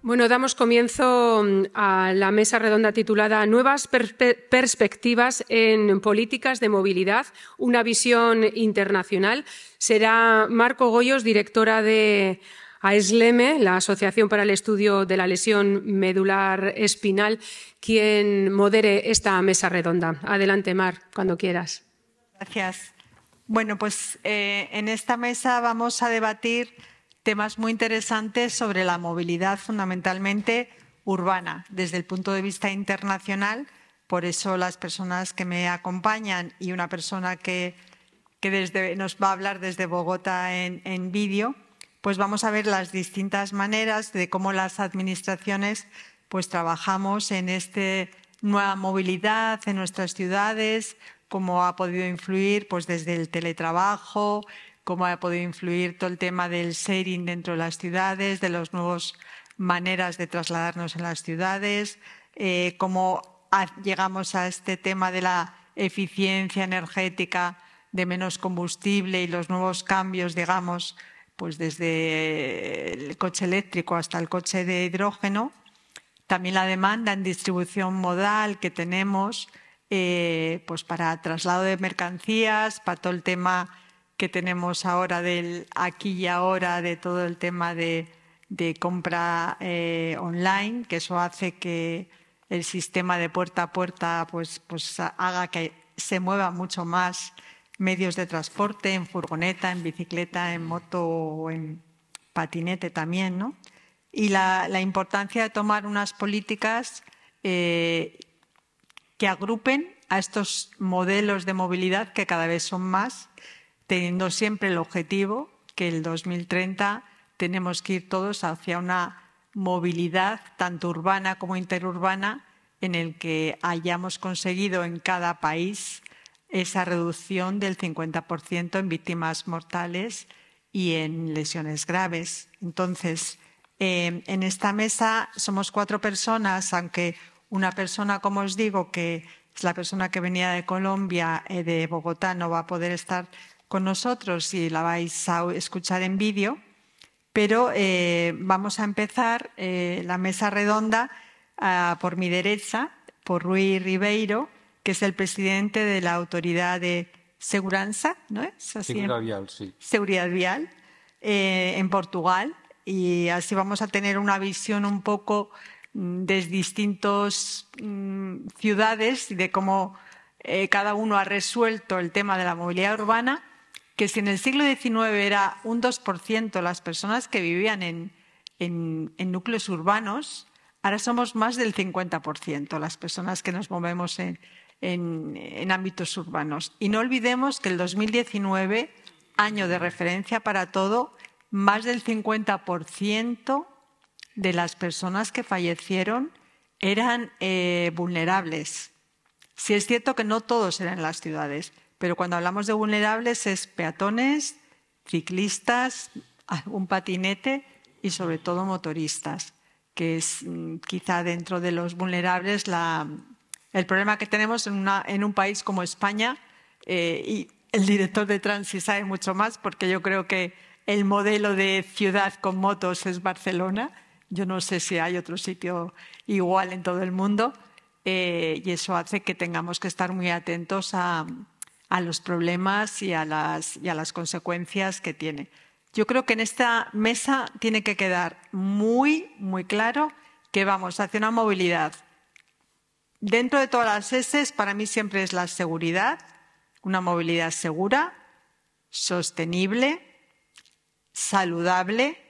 Bueno, damos comienzo a la mesa redonda titulada Nuevas perspectivas en políticas de movilidad, una visión internacional. Será Marco Goyos, directora de AESLEME, la Asociación para el Estudio de la Lesión Medular Espinal, quien modere esta mesa redonda. Adelante, Mar, cuando quieras. Gracias. Bueno, pues en esta mesa vamos a debatir temas muy interesantes sobre la movilidad fundamentalmente urbana desde el punto de vista internacional. Por eso las personas que me acompañan y una persona que nos va a hablar desde Bogotá en vídeo, pues vamos a ver las distintas maneras de cómo las administraciones pues trabajamos en esta nueva movilidad en nuestras ciudades, cómo ha podido influir pues desde el teletrabajo, cómo ha podido influir todo el tema del sharing dentro de las ciudades, de las nuevas maneras de trasladarnos en las ciudades, cómo llegamos a este tema de la eficiencia energética, de menos combustible y los nuevos cambios, digamos, pues desde el coche eléctrico hasta el coche de hidrógeno. También la demanda en distribución modal que tenemos pues para traslado de mercancías, para todo el tema que tenemos ahora del aquí y ahora, de todo el tema de compra online, que eso hace que el sistema de puerta a puerta pues haga que se mueva mucho más medios de transporte, en furgoneta, en bicicleta, en moto o en patinete también, ¿no? Y la importancia de tomar unas políticas que agrupen a estos modelos de movilidad que cada vez son más, teniendo siempre el objetivo que el 2030 tenemos que ir todos hacia una movilidad tanto urbana como interurbana en el que hayamos conseguido en cada país esa reducción del 50% en víctimas mortales y en lesiones graves. Entonces, en esta mesa somos 4 personas, aunque una persona, como os digo, que es la persona que venía de Colombia, de Bogotá, no va a poder estar con nosotros y la vais a escuchar en vídeo, pero vamos a empezar la mesa redonda por mi derecha, por Rui Ribeiro, que es el presidente de la Autoridad de Segurança, ¿no es así? Seguridad Vial, sí. Seguridad Vial, en Portugal, y así vamos a tener una visión un poco de distintas ciudades de cómo cada uno ha resuelto el tema de la movilidad urbana, que si en el siglo XIX era un 2% las personas que vivían en núcleos urbanos, ahora somos más del 50% las personas que nos movemos en ámbitos urbanos. Y no olvidemos que el 2019, año de referencia para todo, más del 50% de las personas que fallecieron eran vulnerables. Sí es cierto que no todos eran en las ciudades, pero cuando hablamos de vulnerables es peatones, ciclistas, un patinete y sobre todo motoristas, que es quizá dentro de los vulnerables el problema que tenemos en un país como España, y el director de Transi sabe mucho más porque yo creo que el modelo de ciudad con motos es Barcelona. Yo no sé si hay otro sitio igual en todo el mundo, y eso hace que tengamos que estar muy atentos a los problemas y a las consecuencias que tiene. Yo creo que en esta mesa tiene que quedar muy, muy claro que vamos hacia una movilidad. Dentro de todas las S, para mí siempre es la seguridad, una movilidad segura, sostenible, saludable,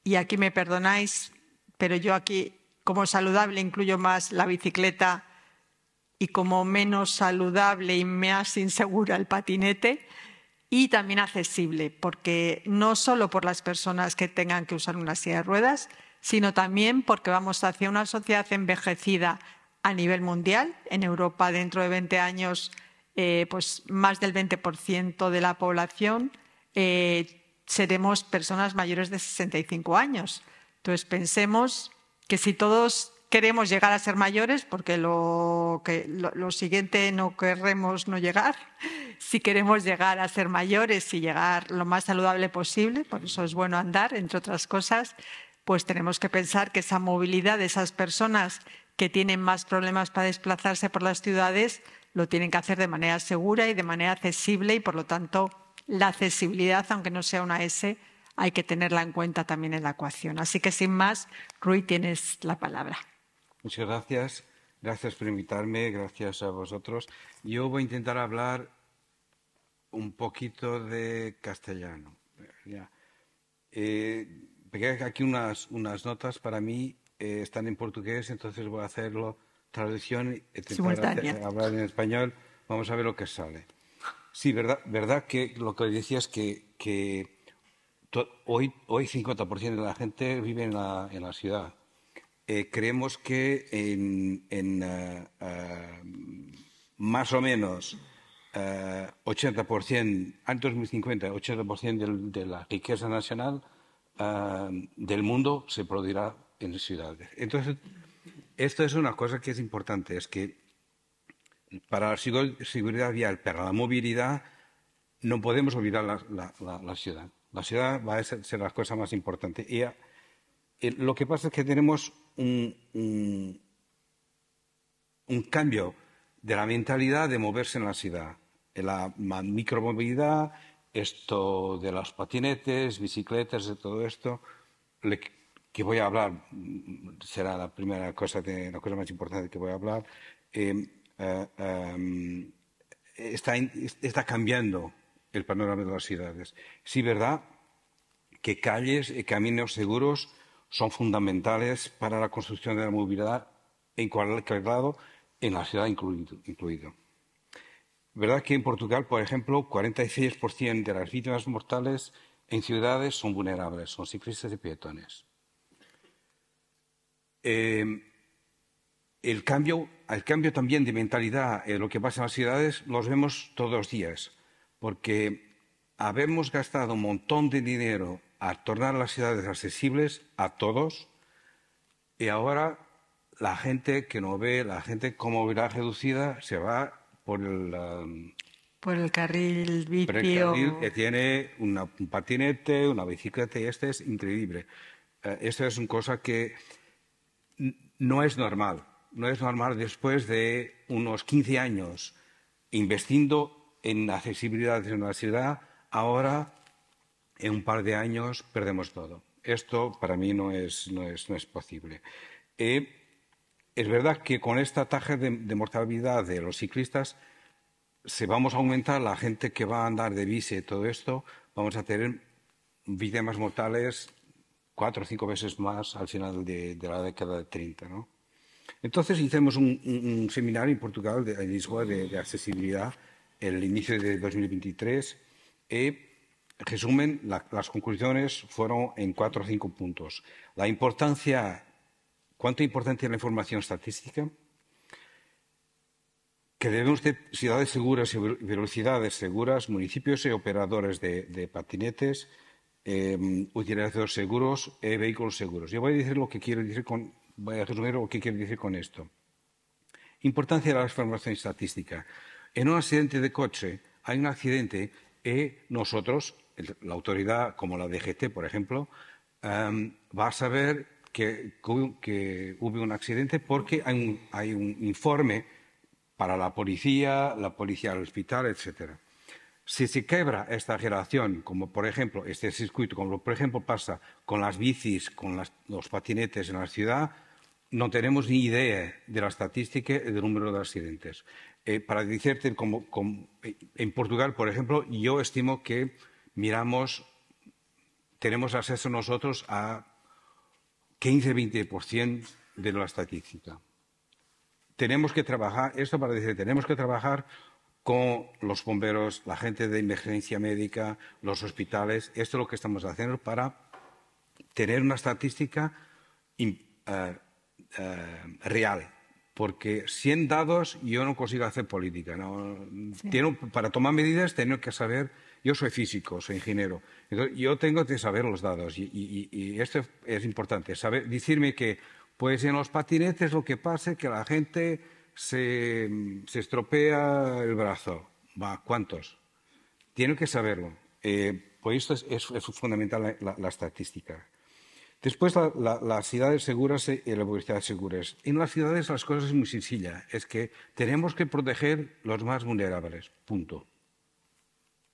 y aquí me perdonáis, pero yo aquí como saludable incluyo más la bicicleta y como menos saludable y más insegura el patinete, y también accesible, porque no solo por las personas que tengan que usar una silla de ruedas, sino también porque vamos hacia una sociedad envejecida a nivel mundial. En Europa, dentro de 20 años, pues más del 20% de la población seremos personas mayores de 65 años. Entonces, pensemos que si todos queremos llegar a ser mayores, porque lo siguiente no querremos no llegar, si queremos llegar a ser mayores y llegar lo más saludable posible, por eso es bueno andar, entre otras cosas, pues tenemos que pensar que esa movilidad de esas personas que tienen más problemas para desplazarse por las ciudades lo tienen que hacer de manera segura y de manera accesible y, por lo tanto, la accesibilidad, aunque no sea una S, hay que tenerla en cuenta también en la ecuación. Así que, sin más, Rui, tienes la palabra. Muchas gracias. Gracias por invitarme. Gracias a vosotros. Yo voy a intentar hablar un poquito de castellano. Ya. Pegué aquí unas notas para mí, están en portugués, entonces voy a hacerlo traducción y intentar hablar en español. Vamos a ver lo que sale. Sí, verdad que lo que decía es que hoy 50% de la gente vive en la ciudad. Creemos que más o menos 80%, antes de 2050, 80% de la riqueza nacional del mundo se producirá en ciudades. Entonces, esto es una cosa que es importante, es que para la seguridad vial, para la movilidad, no podemos olvidar la ciudad. La ciudad va a ser la cosa más importante. Y lo que pasa es que tenemos un cambio de la mentalidad de moverse en la ciudad. La micromovilidad, esto de los patinetes, bicicletas, de todo esto, que voy a hablar, será la primera cosa, la cosa más importante que voy a hablar, está cambiando el panorama de las ciudades. Sí, verdad que calles y caminos seguros son fundamentales para la construcción de la movilidad en cualquier lado, en la ciudad incluido. ¿Verdad que en Portugal, por ejemplo, 46% de las víctimas mortales en ciudades son vulnerables, son ciclistas y peatones? El cambio también de mentalidad en lo que pasa en las ciudades los vemos todos los días, porque habemos gastado un montón de dinero a tornar las ciudades accesibles a todos y ahora la gente que no ve, la gente con movilidad reducida se va por el carril bici. Por el carril que tiene un patinete, una bicicleta, y este es increíble. Esto es una cosa que no es normal. No es normal después de unos 15 años investiendo en accesibilidad en la ciudad, ahora en un par de años perdemos todo. Esto para mí no es posible. Es verdad que con esta tasa de mortalidad de los ciclistas, si vamos a aumentar la gente que va a andar de bici y todo esto, vamos a tener víctimas mortales 4 o 5 veces más al final de la década de 30, ¿no? Entonces hicimos un seminario en Portugal en Lisboa de accesibilidad en el inicio de 2023 y resumen, las conclusiones fueron en 4 o 5 puntos. ¿Cuánto importante es la información estadística? Que debemos de ciudades seguras y velocidades seguras, municipios y operadores de patinetes, utilizadores seguros y vehículos seguros. Yo voy a resumir lo que quiero decir con esto. Importancia de la información estadística. En un accidente de coche hay un accidente y nosotros, la autoridad como la DGT, por ejemplo, va a saber que hubo un accidente porque hay un informe para la policía al hospital, etc. Si se quiebra esta relación, como por ejemplo este circuito, como por ejemplo pasa con las bicis, con los patinetes en la ciudad, no tenemos ni idea de la estadística y del número de accidentes. Para decirte, en Portugal, por ejemplo, yo estimo que tenemos acceso nosotros a 15-20% de la estadística. Tenemos que trabajar con los bomberos, la gente de emergencia médica, los hospitales. Esto es lo que estamos haciendo para tener una estadística real. Porque 100 datos yo no consigo hacer política, ¿no? Sí. Para tomar medidas tengo que saber. Yo soy físico, soy ingeniero. Entonces, yo tengo que saber los datos y esto es importante. Decirme que pues en los patinetes lo que pasa es que la gente se estropea el brazo. ¿Cuántos? Tienen que saberlo. Pues esto es fundamental la estadística. Después, las ciudades seguras y la movilidad seguras. En las ciudades las cosas son muy sencillas. Es que tenemos que proteger los más vulnerables. Punto.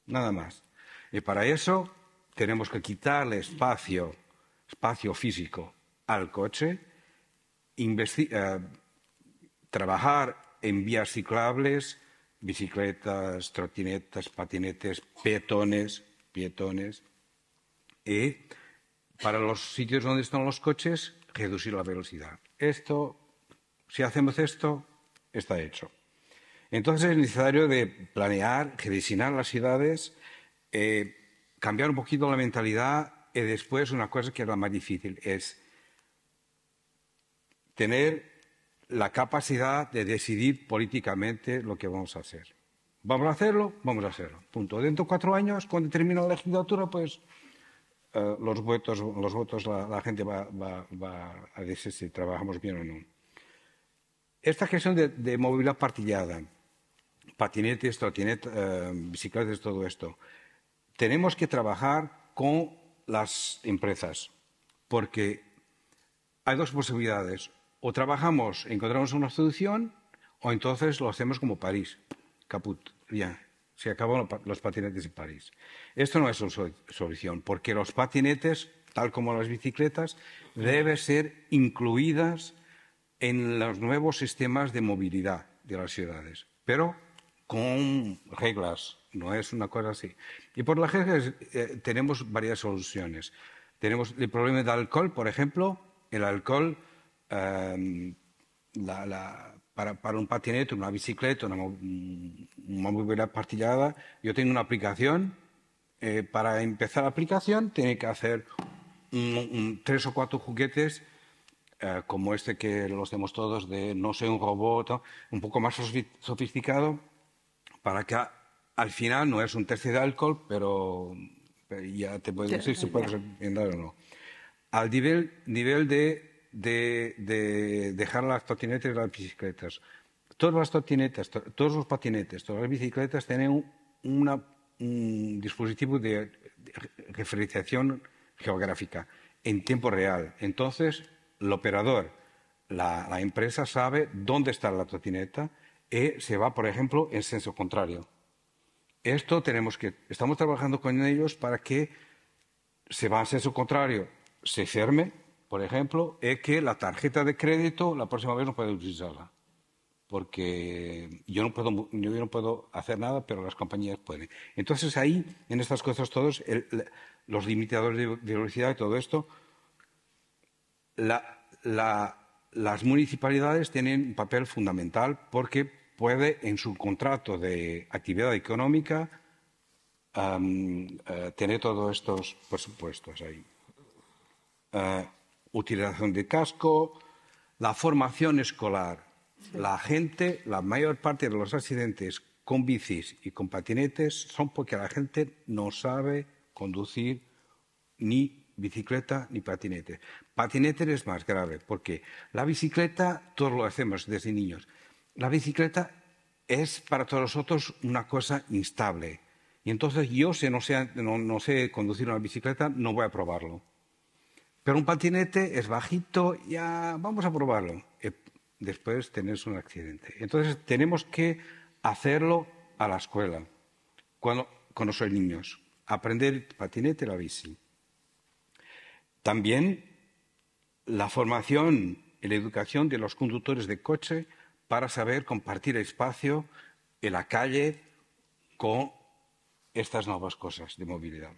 Nada más. Y para eso tenemos que quitarle espacio físico al coche, trabajar en vías ciclables, bicicletas, trotinetas, patinetes, peatones, y para los sitios donde están los coches, reducir la velocidad. Si hacemos esto, está hecho. Entonces es necesario de planear, rediseñar las ciudades, cambiar un poquito la mentalidad y después una cosa que es la más difícil es tener la capacidad de decidir políticamente lo que vamos a hacer. ¿Vamos a hacerlo? Vamos a hacerlo. Punto. Dentro de 4 años, cuando termine la legislatura, pues los votos la gente va a decir si trabajamos bien o no. Esta gestión de movilidad partillada, patinetes, trotinetas, bicicletas, todo esto, tenemos que trabajar con las empresas, porque hay 2 posibilidades. O trabajamos, encontramos una solución, o entonces lo hacemos como París. Caput. Ya. Se acaban los patinetes en París. Esto no es una solución, porque los patinetes, tal como las bicicletas, deben ser incluidas en los nuevos sistemas de movilidad de las ciudades, pero con reglas, no es una cosa así. Y por las reglas tenemos varias soluciones. Tenemos el problema del alcohol, por ejemplo. El alcohol, para un patinete, una bicicleta, una movilidad partillada, yo tengo una aplicación. Para empezar la aplicación, tiene que hacer 3 o 4 juguetes, como este que los tenemos todos, de no sé, un robot, un poco más sofisticado, para que al final no es un tercio de alcohol, pero ya te puedo decir si puedes entender o no. Al nivel de dejar las patinetes y las bicicletas. Todas las patinetas, todos los patinetes, todas las bicicletas tienen un dispositivo de referenciación geográfica en tiempo real. Entonces, el operador, la empresa sabe dónde está la patineta y se va, por ejemplo, en senso contrario. Esto estamos trabajando con ellos para que se va en senso contrario, se firme, por ejemplo, y que la tarjeta de crédito la próxima vez no puede utilizarla. Porque yo no puedo hacer nada, pero las compañías pueden. Entonces ahí, en estas cosas todos, los limitadores de velocidad y todo esto, las municipalidades tienen un papel fundamental porque puede, en su contrato de actividad económica, tener todos estos presupuestos ahí. Utilización de casco, la formación escolar. La mayor parte de los accidentes con bicis y con patinetes son porque la gente no sabe conducir ni bicicleta ni patinete. Patinete es más grave porque la bicicleta todos lo hacemos desde niños. La bicicleta es para todos nosotros una cosa instable. Y entonces yo, si no sé conducir una bicicleta, no voy a probarlo. Pero un patinete es bajito, ya vamos a probarlo. Después tenés un accidente. Entonces tenemos que hacerlo a la escuela, cuando son niños. Aprender el patinete y la bici. También la formación y la educación de los conductores de coche para saber compartir espacio en la calle con estas nuevas cosas de movilidad.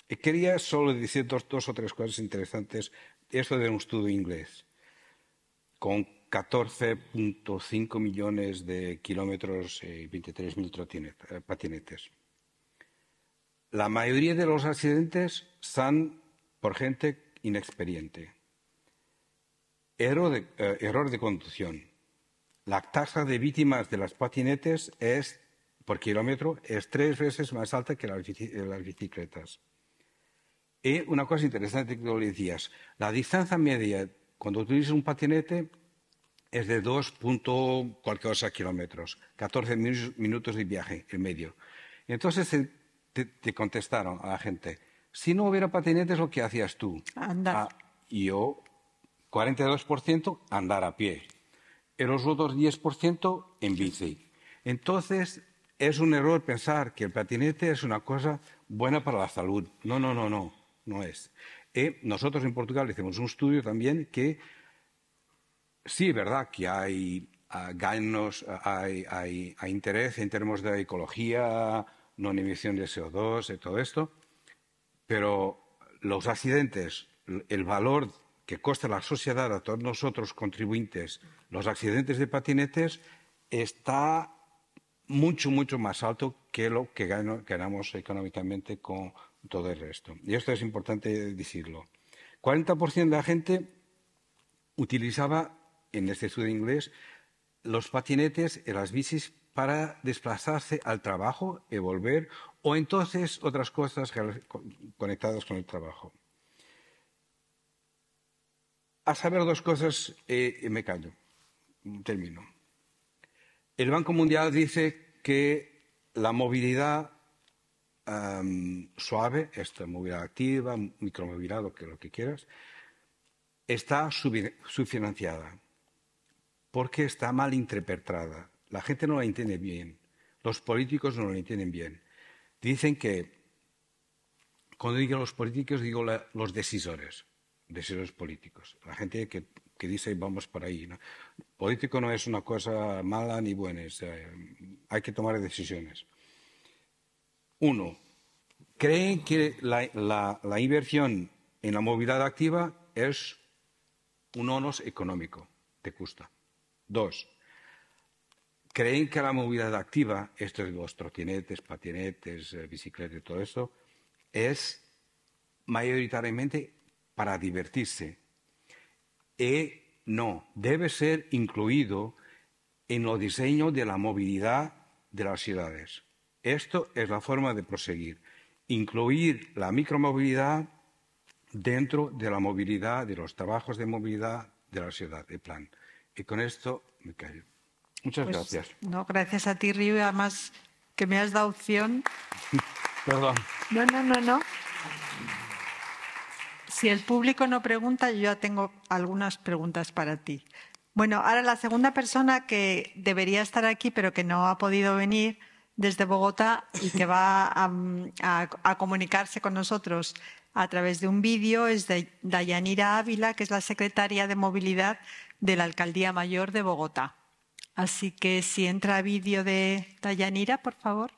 Y quería solo decir dos o tres cosas interesantes. Esto de un estudio inglés, con 14,5 millones de kilómetros y 23.000 patinetes. La mayoría de los accidentes son por gente inexperiente. Error de conducción. La tasa de víctimas de las patinetes por kilómetro es 3 veces más alta que las bicicletas. Y una cosa interesante que tú le decías, la distancia media cuando utilizas un patinete es de 2 cualquier cosa kilómetros, 14 minutos de viaje en medio. Entonces te contestaron a la gente, Si no hubiera patinetes, ¿lo que hacías tú? Andar. Yo, 42% andar a pie. Y los otros 10% en bici. Entonces, es un error pensar que el patinete es una cosa buena para la salud. No, no, no, no, no es. Nosotros en Portugal hicimos un estudio también que sí, es verdad que hay ganos, hay interés en términos de ecología, no en emisión de CO2 y todo esto, pero los accidentes, el valor que cuesta la sociedad a todos nosotros contribuyentes, los accidentes de patinetes, está mucho, mucho más alto que lo que ganamos económicamente con todo el resto. Y esto es importante decirlo. 40% de la gente utilizaba, en este estudio inglés, los patinetes y las bicis para desplazarse al trabajo y volver, o entonces otras cosas conectadas con el trabajo. A saber dos cosas, me callo, termino. El Banco Mundial dice que la movilidad suave, esta movilidad activa, micromovilidad, lo que quieras, está subfinanciada porque está mal interpretada. La gente no la entiende bien. Los políticos no la entienden bien. Dicen que, cuando digo los políticos, digo los decisores políticos. La gente que dice vamos por ahí, ¿no? Político no es una cosa mala ni buena, hay que tomar decisiones. Uno, creen que la inversión en la movilidad activa es un onus económico, te cuesta. Dos, creen que la movilidad activa, esto es los trotinetes, patinetes, bicicletas y todo eso, es mayoritariamente para divertirse. Y no, debe ser incluido en el diseño de la movilidad de las ciudades. Esto es la forma de proseguir. Incluir la micromovilidad dentro de la movilidad, de los trabajos de movilidad de la ciudad, de plan. Y con esto me callo. Muchas gracias. No, gracias a ti, Río, y además que me has dado opción. Perdón. No. Si el público no pregunta, yo ya tengo algunas preguntas para ti. Bueno, ahora la segunda persona que debería estar aquí, pero que no ha podido venir desde Bogotá y que va a comunicarse con nosotros a través de un vídeo es Dayanira Ávila, que es la secretaria de Movilidad de la Alcaldía Mayor de Bogotá. Así que si entra vídeo de Dayanira, por favor.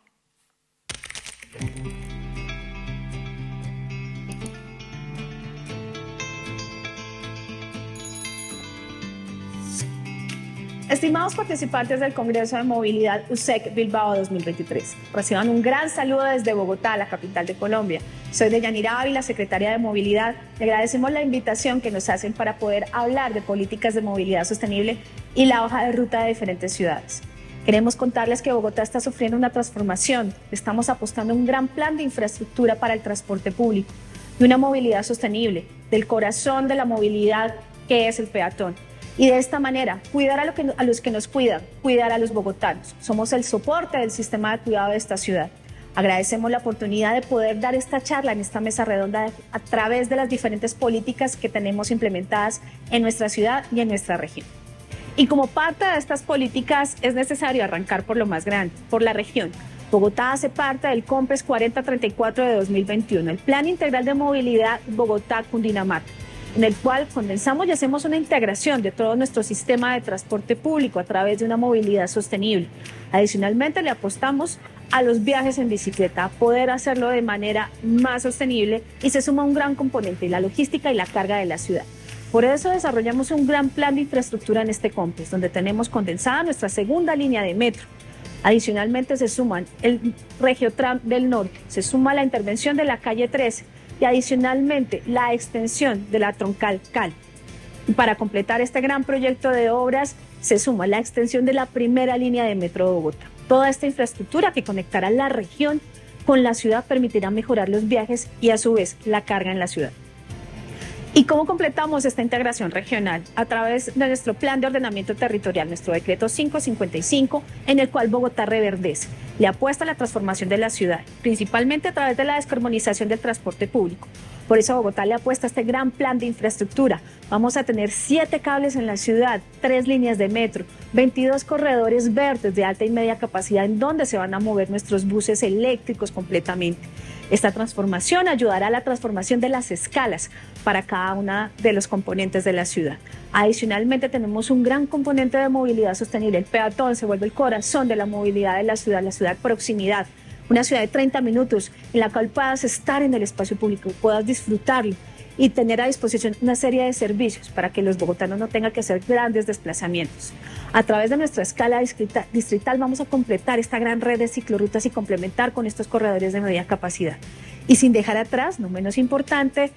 Estimados participantes del Congreso de Movilidad USEC Bilbao 2023, reciban un gran saludo desde Bogotá, la capital de Colombia. Soy Dayanira Ávila, secretaria de Movilidad. Le agradecemos la invitación que nos hacen para poder hablar de políticas de movilidad sostenible y la hoja de ruta de diferentes ciudades. Queremos contarles que Bogotá está sufriendo una transformación. Estamos apostando a un gran plan de infraestructura para el transporte público, de una movilidad sostenible, del corazón de la movilidad que es el peatón. Y de esta manera, cuidar a los que nos cuidan, cuidar a los bogotanos. Somos el soporte del sistema de cuidado de esta ciudad. Agradecemos la oportunidad de poder dar esta charla en esta mesa redonda a través de las diferentes políticas que tenemos implementadas en nuestra ciudad y en nuestra región. Y como parte de estas políticas es necesario arrancar por lo más grande, por la región. Bogotá hace parte del COMPES 4034 de 2021, el Plan Integral de Movilidad Bogotá-Cundinamarca, en el cual condensamos y hacemos una integración de todo nuestro sistema de transporte público a través de una movilidad sostenible. Adicionalmente, le apostamos a los viajes en bicicleta, a poder hacerlo de manera más sostenible, y se suma un gran componente, la logística y la carga de la ciudad. Por eso desarrollamos un gran plan de infraestructura en este COMPES, donde tenemos condensada nuestra segunda línea de metro. Adicionalmente se suman el Regiotram del Norte, se suma la intervención de la calle 13, y adicionalmente la extensión de la troncal Cal. Y para completar este gran proyecto de obras se suma la extensión de la primera línea de metro de Bogotá. Toda esta infraestructura que conectará la región con la ciudad permitirá mejorar los viajes y a su vez la carga en la ciudad. ¿Y cómo completamos esta integración regional? A través de nuestro plan de ordenamiento territorial, nuestro decreto 555, en el cual Bogotá reverdece. Le apuesta a la transformación de la ciudad, principalmente a través de la descarbonización del transporte público. Por eso Bogotá le apuesta a este gran plan de infraestructura. Vamos a tener 7 cables en la ciudad, 3 líneas de metro, 22 corredores verdes de alta y media capacidad en donde se van a mover nuestros buses eléctricos completamente. Esta transformación ayudará a la transformación de las escalas para cada una de los componentes de la ciudad. Adicionalmente, tenemos un gran componente de movilidad sostenible. El peatón se vuelve el corazón de la movilidad de la ciudad proximidad. Una ciudad de 30 minutos en la cual puedas estar en el espacio público, puedas disfrutarlo y tener a disposición una serie de servicios para que los bogotanos no tengan que hacer grandes desplazamientos. A través de nuestra escala distrital vamos a completar esta gran red de ciclorrutas y complementar con estos corredores de media capacidad. Y sin dejar atrás, no menos importante,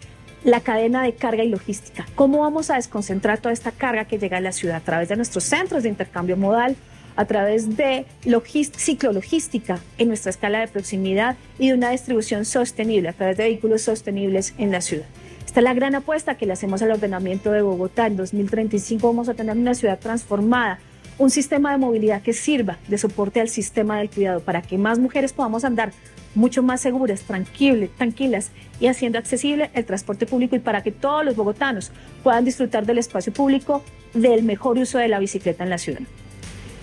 la cadena de carga y logística. ¿Cómo vamos a desconcentrar toda esta carga que llega a la ciudad? A través de nuestros centros de intercambio modal, a través de ciclologística en nuestra escala de proximidad y de una distribución sostenible a través de vehículos sostenibles en la ciudad. Esta es la gran apuesta que le hacemos al ordenamiento de Bogotá. En 2035 vamos a tener una ciudad transformada, un sistema de movilidad que sirva de soporte al sistema del cuidado para que más mujeres podamos andar mucho más seguras, tranquilas y haciendo accesible el transporte público y para que todos los bogotanos puedan disfrutar del espacio público, del mejor uso de la bicicleta en la ciudad.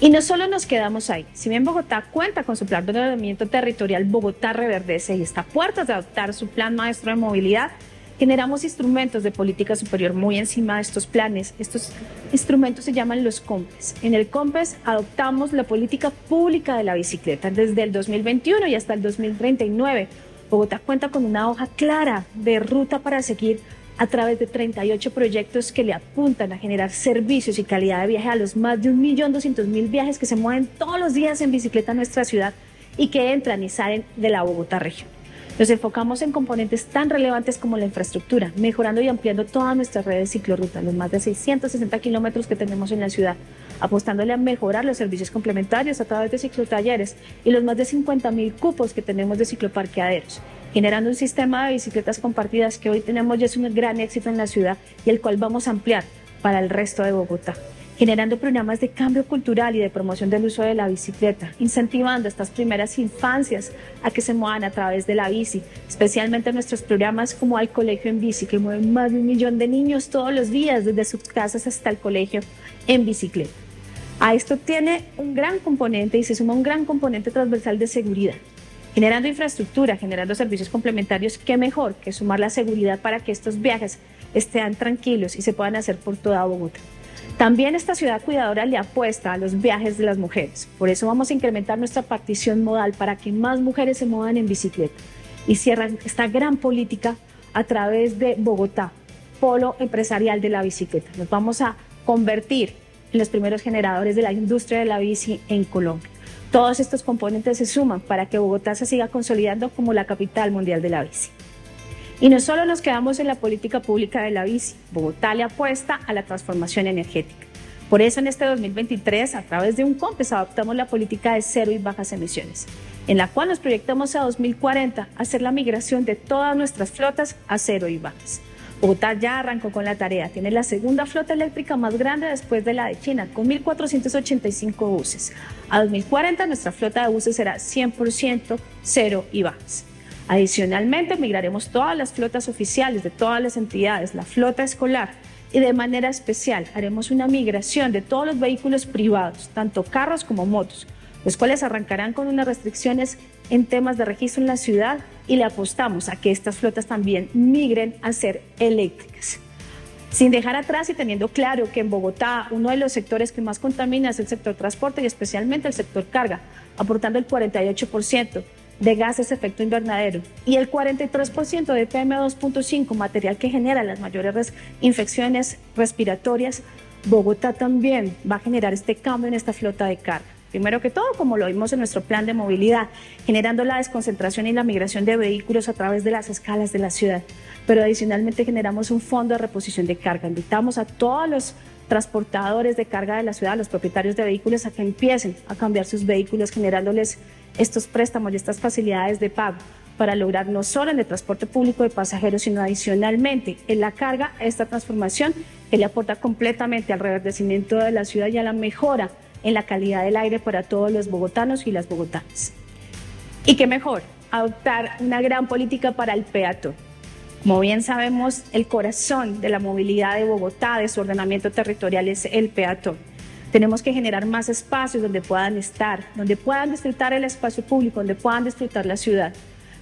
Y no solo nos quedamos ahí. Si bien Bogotá cuenta con su plan de ordenamiento territorial, Bogotá reverdece y está a puertas de adoptar su plan maestro de movilidad. Generamos instrumentos de política superior muy encima de estos planes. Estos instrumentos se llaman los COMPES. En el COMPES adoptamos la política pública de la bicicleta desde el 2021 y hasta el 2039. Bogotá cuenta con una hoja clara de ruta para seguir a través de 38 proyectos que le apuntan a generar servicios y calidad de viaje a los más de 1.200.000 viajes que se mueven todos los días en bicicleta en nuestra ciudad y que entran y salen de la Bogotá región. Nos enfocamos en componentes tan relevantes como la infraestructura, mejorando y ampliando todas nuestras redes de ciclorrutas, los más de 660 kilómetros que tenemos en la ciudad, apostándole a mejorar los servicios complementarios a través de ciclotalleres y los más de 50.000 cupos que tenemos de cicloparqueaderos, generando un sistema de bicicletas compartidas que hoy tenemos ya es un gran éxito en la ciudad y el cual vamos a ampliar para el resto de Bogotá. Generando programas de cambio cultural y de promoción del uso de la bicicleta, incentivando a estas primeras infancias a que se muevan a través de la bici, especialmente nuestros programas como Al Colegio en Bici, que mueven más de 1 millón de niños todos los días, desde sus casas hasta el colegio en bicicleta. A esto tiene un gran componente y se suma un gran componente transversal de seguridad. Generando infraestructura, generando servicios complementarios, qué mejor que sumar la seguridad para que estos viajes estén tranquilos y se puedan hacer por toda Bogotá. También esta ciudad cuidadora le apuesta a los viajes de las mujeres. Por eso vamos a incrementar nuestra partición modal para que más mujeres se muevan en bicicleta. Y cierran esta gran política a través de Bogotá, polo empresarial de la bicicleta. Nos vamos a convertir en los primeros generadores de la industria de la bici en Colombia. Todos estos componentes se suman para que Bogotá se siga consolidando como la capital mundial de la bici. Y no solo nos quedamos en la política pública de la bici, Bogotá le apuesta a la transformación energética. Por eso en este 2023, a través de un COMPES, adoptamos la política de cero y bajas emisiones, en la cual nos proyectamos a 2040 a hacer la migración de todas nuestras flotas a cero y bajas. Bogotá ya arrancó con la tarea, tiene la segunda flota eléctrica más grande después de la de China, con 1.485 buses. A 2040 nuestra flota de buses será 100% cero y bajas. Adicionalmente, migraremos todas las flotas oficiales de todas las entidades, la flota escolar, y de manera especial haremos una migración de todos los vehículos privados, tanto carros como motos, los cuales arrancarán con unas restricciones en temas de registro en la ciudad y le apostamos a que estas flotas también migren a ser eléctricas. Sin dejar atrás y teniendo claro que en Bogotá uno de los sectores que más contamina es el sector transporte y especialmente el sector carga, aportando el 48% de gases de efecto invernadero y el 43% de PM2.5, material que genera las mayores infecciones respiratorias, Bogotá también va a generar este cambio en esta flota de carga. Primero que todo, como lo vimos en nuestro plan de movilidad, generando la desconcentración y la migración de vehículos a través de las escalas de la ciudad. Pero adicionalmente generamos un fondo de reposición de carga. Invitamos a todos los transportadores de carga de la ciudad, a los propietarios de vehículos, a que empiecen a cambiar sus vehículos, generándoles estos préstamos y estas facilidades de pago para lograr no solo en el transporte público de pasajeros, sino adicionalmente en la carga, esta transformación que le aporta completamente al reverdecimiento de la ciudad y a la mejora en la calidad del aire para todos los bogotanos y las bogotanas. Y qué mejor, adoptar una gran política para el peatón. Como bien sabemos, el corazón de la movilidad de Bogotá, de su ordenamiento territorial, es el peatón. Tenemos que generar más espacios donde puedan estar, donde puedan disfrutar el espacio público, donde puedan disfrutar la ciudad,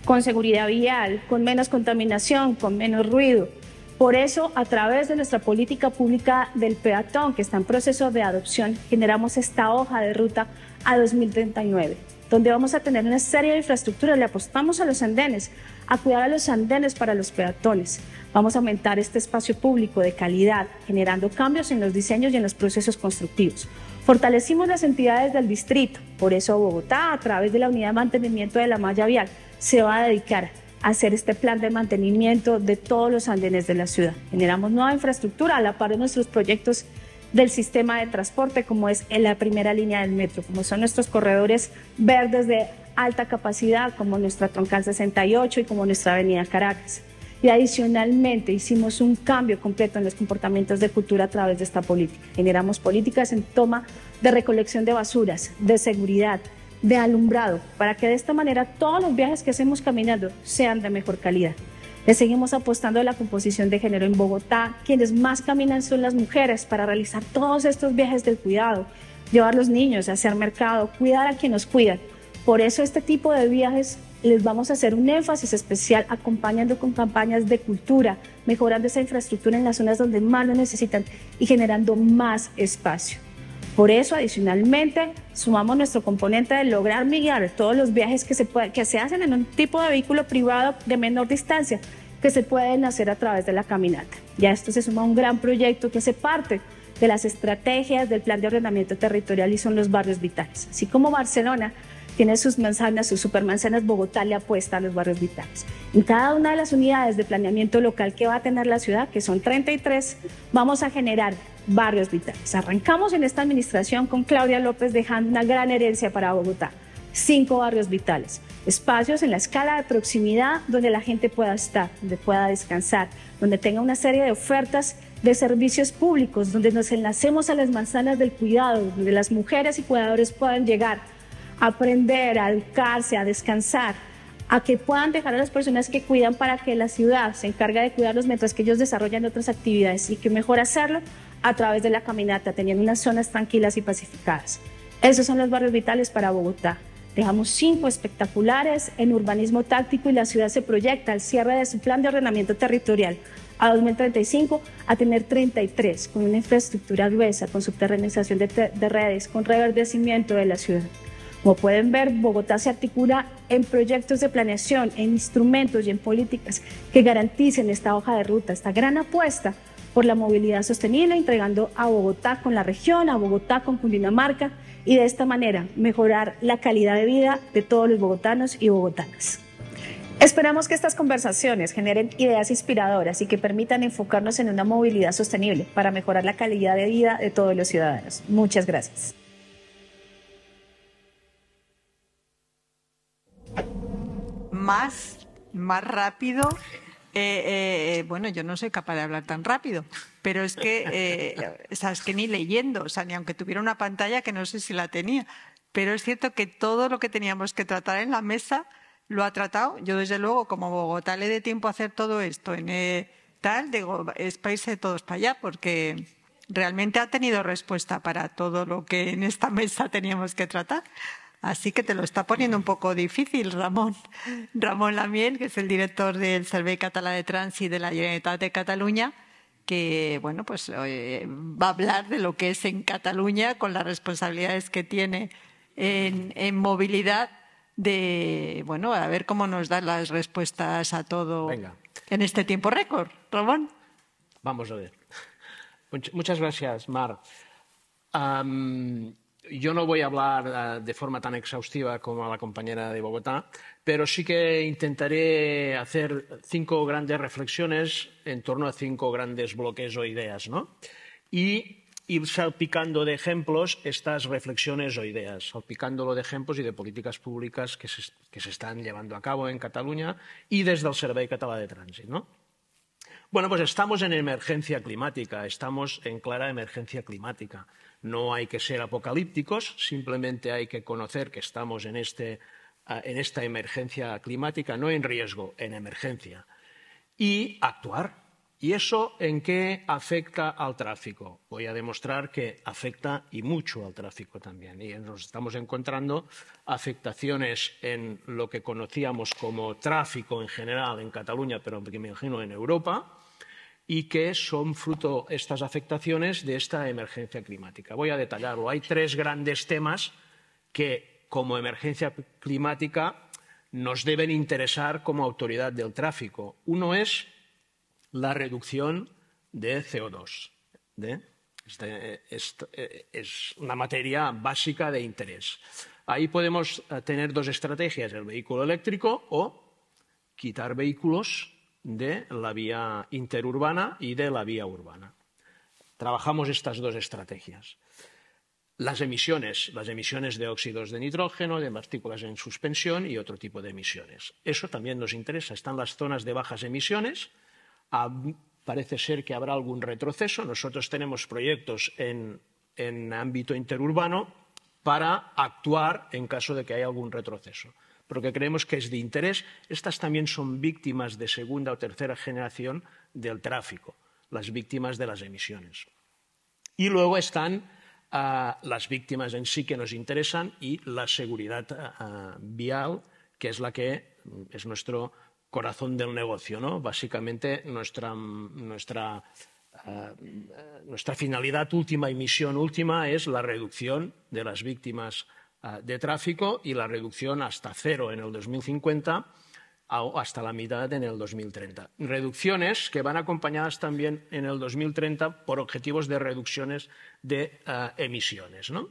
con seguridad vial, con menos contaminación, con menos ruido. Por eso, a través de nuestra política pública del peatón, que está en proceso de adopción, generamos esta hoja de ruta a 2039, donde vamos a tener una serie de infraestructuras. Le apostamos a los andenes, a cuidar a los andenes para los peatones. Vamos a aumentar este espacio público de calidad, generando cambios en los diseños y en los procesos constructivos. Fortalecimos las entidades del distrito, por eso Bogotá, a través de la unidad de mantenimiento de la malla vial, se va a dedicar a hacer este plan de mantenimiento de todos los andenes de la ciudad. Generamos nueva infraestructura a la par de nuestros proyectos del sistema de transporte, como es en la primera línea del metro, como son nuestros corredores verdes de alta capacidad, como nuestra Troncal 68 y como nuestra avenida Caracas. Y adicionalmente hicimos un cambio completo en los comportamientos de cultura a través de esta política. Generamos políticas en toma de recolección de basuras, de seguridad, de alumbrado, para que de esta manera todos los viajes que hacemos caminando sean de mejor calidad. Le seguimos apostando a la composición de género en Bogotá. Quienes más caminan son las mujeres para realizar todos estos viajes del cuidado, llevar los niños a hacer mercado, cuidar a quienes nos cuidan. Por eso este tipo de viajes les vamos a hacer un énfasis especial acompañando con campañas de cultura, mejorando esa infraestructura en las zonas donde más lo necesitan y generando más espacio. Por eso, adicionalmente, sumamos nuestro componente de lograr migrar todos los viajes que se hacen en un tipo de vehículo privado de menor distancia, que se pueden hacer a través de la caminata. Ya esto se suma a un gran proyecto que hace parte de las estrategias del Plan de Ordenamiento Territorial y son los barrios vitales. Así como Barcelona tiene sus manzanas, sus supermanzanas, Bogotá le apuesta a los barrios vitales. En cada una de las unidades de planeamiento local que va a tener la ciudad, que son 33, vamos a generar barrios vitales. Arrancamos en esta administración con Claudia López dejando una gran herencia para Bogotá. 5 barrios vitales, espacios en la escala de proximidad donde la gente pueda estar, donde pueda descansar, donde tenga una serie de ofertas de servicios públicos, donde nos enlacemos a las manzanas del cuidado, donde las mujeres y cuidadores puedan llegar a aprender, a educarse, a descansar, a que puedan dejar a las personas que cuidan para que la ciudad se encargue de cuidarlos mientras que ellos desarrollan otras actividades y que mejor hacerlo a través de la caminata, teniendo unas zonas tranquilas y pacificadas. Esos son los barrios vitales para Bogotá. Dejamos 5 espectaculares en urbanismo táctico y la ciudad se proyecta al cierre de su plan de ordenamiento territorial a 2035 a tener 33, con una infraestructura gruesa, con subterranización de redes, con reverdecimiento de la ciudad. Como pueden ver, Bogotá se articula en proyectos de planeación, en instrumentos y en políticas que garanticen esta hoja de ruta, esta gran apuesta por la movilidad sostenible, entregando a Bogotá con la región, a Bogotá con Cundinamarca y de esta manera mejorar la calidad de vida de todos los bogotanos y bogotanas. Esperamos que estas conversaciones generen ideas inspiradoras y que permitan enfocarnos en una movilidad sostenible para mejorar la calidad de vida de todos los ciudadanos. Muchas gracias. Más rápido. Bueno, yo no soy capaz de hablar tan rápido, pero es que, sabes que ni leyendo, o sea, ni aunque tuviera una pantalla que no sé si la tenía, pero es cierto que todo lo que teníamos que tratar en la mesa lo ha tratado. Yo, desde luego, como Bogotá le dé tiempo a hacer todo esto digo, es para irse todos para allá, porque realmente ha tenido respuesta para todo lo que en esta mesa teníamos que tratar. Así que te lo está poniendo un poco difícil, Ramón. Ramón Lamiel, que es el director del Servei Català de Trànsit de la Generalitat de Cataluña, que bueno, pues va a hablar de lo que es en Cataluña con las responsabilidades que tiene en movilidad, bueno, a ver cómo nos dan las respuestas a todo. Venga. En este tiempo récord. Ramón. Vamos a ver. Muchas gracias, Mar. Yo no voy a hablar de forma tan exhaustiva como la compañera de Bogotá, pero sí que intentaré hacer 5 grandes reflexiones en torno a 5 grandes bloques o ideas, ¿no? Y ir salpicando de ejemplos estas reflexiones o ideas, salpicándolo de ejemplos y de políticas públicas que se están llevando a cabo en Cataluña y desde el Servei Català de Trànsit, ¿no? Bueno, pues estamos en emergencia climática, estamos en clara emergencia climática. No hay que ser apocalípticos, simplemente hay que conocer que estamos en esta emergencia climática, no en riesgo, en emergencia, y actuar. ¿Y eso en qué afecta al tráfico? Voy a demostrar que afecta y mucho al tráfico también. Y nos estamos encontrando afectaciones en lo que conocíamos como tráfico en general en Cataluña, pero me imagino en Europa, y que son fruto estas afectaciones de esta emergencia climática. Voy a detallarlo. Hay 3 grandes temas que, como emergencia climática, nos deben interesar como autoridad del tráfico. Uno es la reducción de CO2. Es una materia básica de interés. Ahí podemos tener 2 estrategias, el vehículo eléctrico o quitar vehículos de la vía interurbana y de la vía urbana. Trabajamos estas 2 estrategias. Las emisiones de óxidos de nitrógeno, de partículas en suspensión y otro tipo de emisiones. Eso también nos interesa. Están las zonas de bajas emisiones. Parece ser que habrá algún retroceso. Nosotros tenemos proyectos en ámbito interurbano para actuar en caso de que haya algún retroceso, porque creemos que es de interés. Estas también son víctimas de segunda o tercera generación del tráfico, las víctimas de las emisiones. Y luego están las víctimas en sí que nos interesan y la seguridad vial, que es la que es nuestro corazón del negocio, ¿no? Básicamente nuestra finalidad última y misión última es la reducción de las víctimas de tráfico y la reducción hasta 0 en el 2050 o hasta la mitad en el 2030. Reducciones que van acompañadas también en el 2030 por objetivos de reducciones de emisiones, ¿no?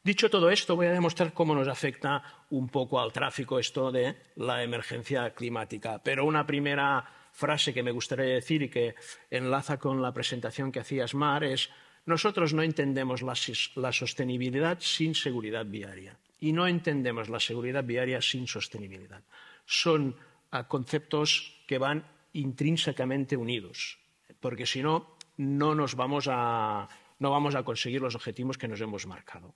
Dicho todo esto, voy a demostrar cómo nos afecta un poco al tráfico esto de la emergencia climática. Pero una primera frase que me gustaría decir y que enlaza con la presentación que hacías, Mar, es: nosotros no entendemos la sostenibilidad sin seguridad viaria y no entendemos la seguridad viaria sin sostenibilidad. Son conceptos que van intrínsecamente unidos, porque si no, no vamos a conseguir los objetivos que nos hemos marcado.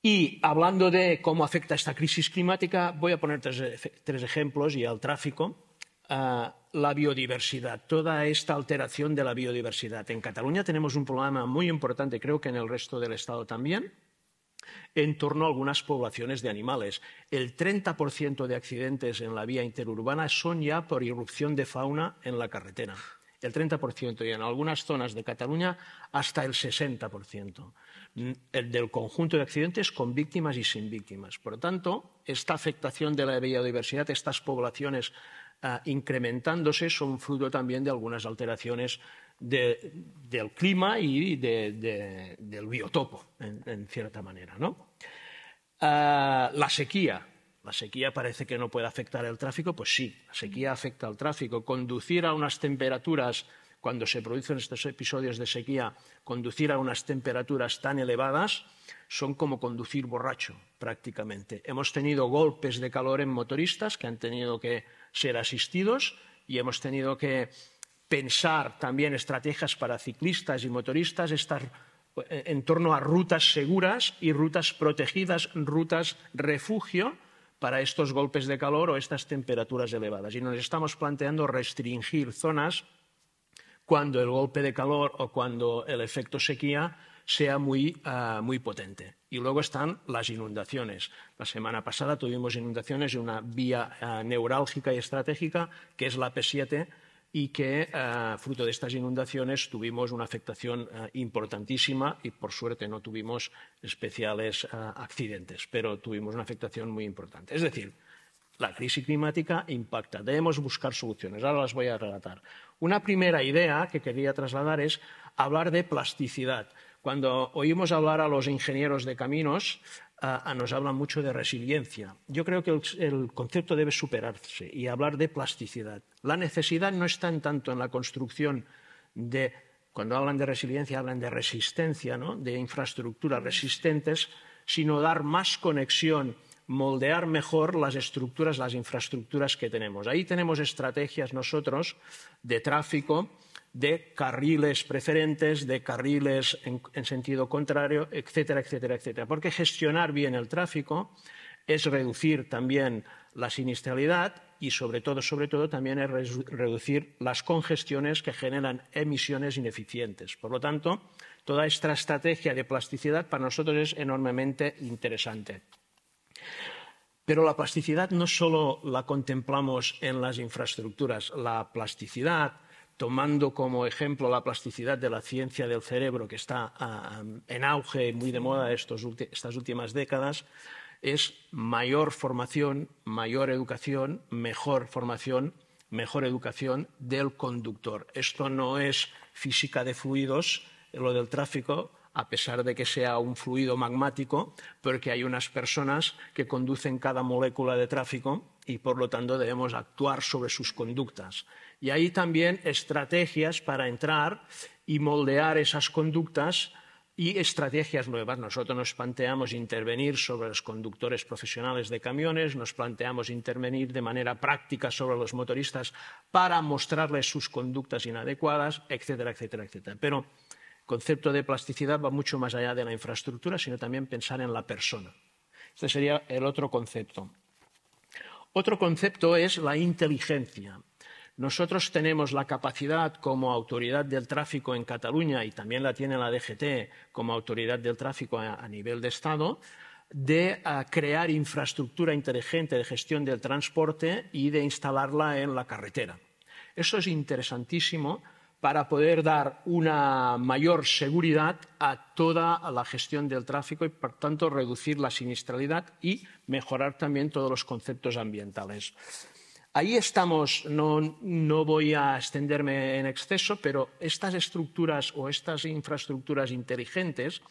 Y hablando de cómo afecta esta crisis climática, voy a poner tres ejemplos y al tráfico. La biodiversidad, toda esta alteración de la biodiversidad. En Cataluña tenemos un problema muy importante, creo que en el resto del Estado también, en torno a algunas poblaciones de animales. El 30% de accidentes en la vía interurbana son ya por irrupción de fauna en la carretera. El 30% y en algunas zonas de Cataluña hasta el 60%. Del conjunto de accidentes con víctimas y sin víctimas. Por lo tanto, esta afectación de la biodiversidad, estas poblaciones incrementándose, son fruto también de algunas alteraciones del clima y del biotopo, en cierta manera, ¿no? La sequía. La sequía parece que no puede afectar el tráfico, pues sí, la sequía afecta al tráfico. Conducir a unas temperaturas, cuando se producen estos episodios de sequía, conducir a unas temperaturas tan elevadas son como conducir borracho, prácticamente. Hemos tenido golpes de calor en motoristas que han tenido que ser asistidos y hemos tenido que pensar también estrategias para ciclistas y motoristas, estar en torno a rutas seguras y rutas protegidas, rutas refugio para estos golpes de calor o estas temperaturas elevadas. Y nos estamos planteando restringir zonas cuando el golpe de calor o cuando el efecto sequía sea muy potente. Y luego están las inundaciones. La semana pasada tuvimos inundaciones en una vía neurálgica y estratégica, que es la P7, y que, fruto de estas inundaciones, tuvimos una afectación importantísima y, por suerte, no tuvimos especiales accidentes, pero tuvimos una afectación muy importante. Es decir, la crisis climática impacta. Debemos buscar soluciones. Ahora las voy a relatar. Una primera idea que quería trasladar es hablar de plasticidad. Cuando oímos hablar a los ingenieros de caminos, nos hablan mucho de resiliencia. Yo creo que el concepto debe superarse y hablar de plasticidad. La necesidad no está en tanto en la construcción de Cuando hablan de resiliencia, hablan de resistencia, ¿no? De infraestructuras resistentes, sino dar más conexión, moldear mejor las estructuras, las infraestructuras que tenemos. Ahí tenemos estrategias nosotros de tráfico, de carriles preferentes, de carriles en sentido contrario, etcétera, etcétera, etcétera. Porque gestionar bien el tráfico es reducir también la siniestralidad y, sobre todo, también es reducir las congestiones que generan emisiones ineficientes. Por lo tanto, toda esta estrategia de plasticidad para nosotros es enormemente interesante. Pero la plasticidad no solo la contemplamos en las infraestructuras. La plasticidad, tomando como ejemplo la plasticidad de la ciencia del cerebro, que está en auge, muy de moda estas últimas décadas, es mayor formación, mayor educación, mejor formación, mejor educación del conductor. Esto no es física de fluidos, lo del tráfico, a pesar de que sea un fluido magmático, porque hay unas personas que conducen cada molécula de tráfico y, por lo tanto, debemos actuar sobre sus conductas. Y hay también estrategias para entrar y moldear esas conductas y estrategias nuevas. Nosotros nos planteamos intervenir sobre los conductores profesionales de camiones, nos planteamos intervenir de manera práctica sobre los motoristas para mostrarles sus conductas inadecuadas, etcétera, etcétera, etcétera. Pero el concepto de plasticidad va mucho más allá de la infraestructura, sino también pensar en la persona. Este sería el otro concepto. Otro concepto es la inteligencia. Nosotros tenemos la capacidad como autoridad del tráfico en Cataluña, y también la tiene la DGT como autoridad del tráfico a nivel de Estado, de crear infraestructura inteligente de gestión del transporte y de instalarla en la carretera. Eso es interesantísimo para poder dar una mayor seguridad a toda la gestión del tráfico y, por tanto, reducir la siniestralidad y mejorar también todos los conceptos ambientales. Ahí estamos, no voy a extenderme en exceso, pero estas estructuras o estas infraestructuras inteligentes,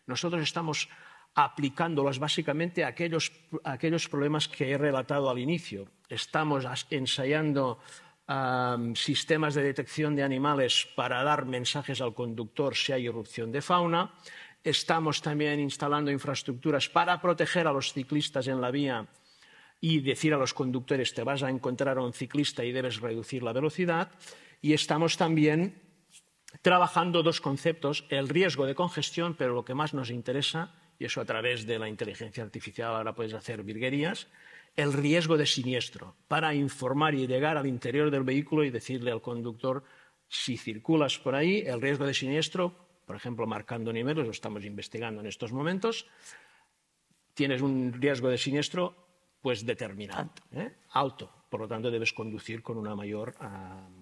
nosotros estamos aplicándolas básicamente a aquellos problemas que he relatado al inicio. Estamos ensayando sistemas de detección de animales para dar mensajes al conductor si hay irrupción de fauna. Estamos también instalando infraestructuras para proteger a los ciclistas en la vía y decir a los conductores: te vas a encontrar a un ciclista y debes reducir la velocidad. Y estamos también trabajando dos conceptos: el riesgo de congestión, pero lo que más nos interesa, y eso a través de la inteligencia artificial ahora puedes hacer virguerías, el riesgo de siniestro, para informar y llegar al interior del vehículo y decirle al conductor: si circulas por ahí, el riesgo de siniestro, por ejemplo, marcando niveles, lo estamos investigando en estos momentos, tienes un riesgo de siniestro pues determinante, alto. Por lo tanto, debes conducir con una mayor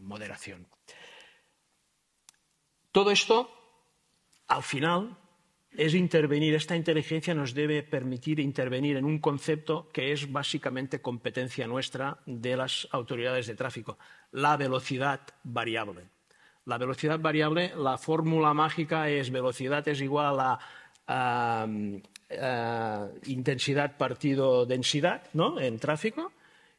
moderación. Todo esto, al final, es intervenir. Esta inteligencia nos debe permitir intervenir en un concepto que es básicamente competencia nuestra de las autoridades de tráfico: la velocidad variable. La velocidad variable, la fórmula mágica es velocidad es igual a intensidad partido densidad, ¿no?, en tráfico,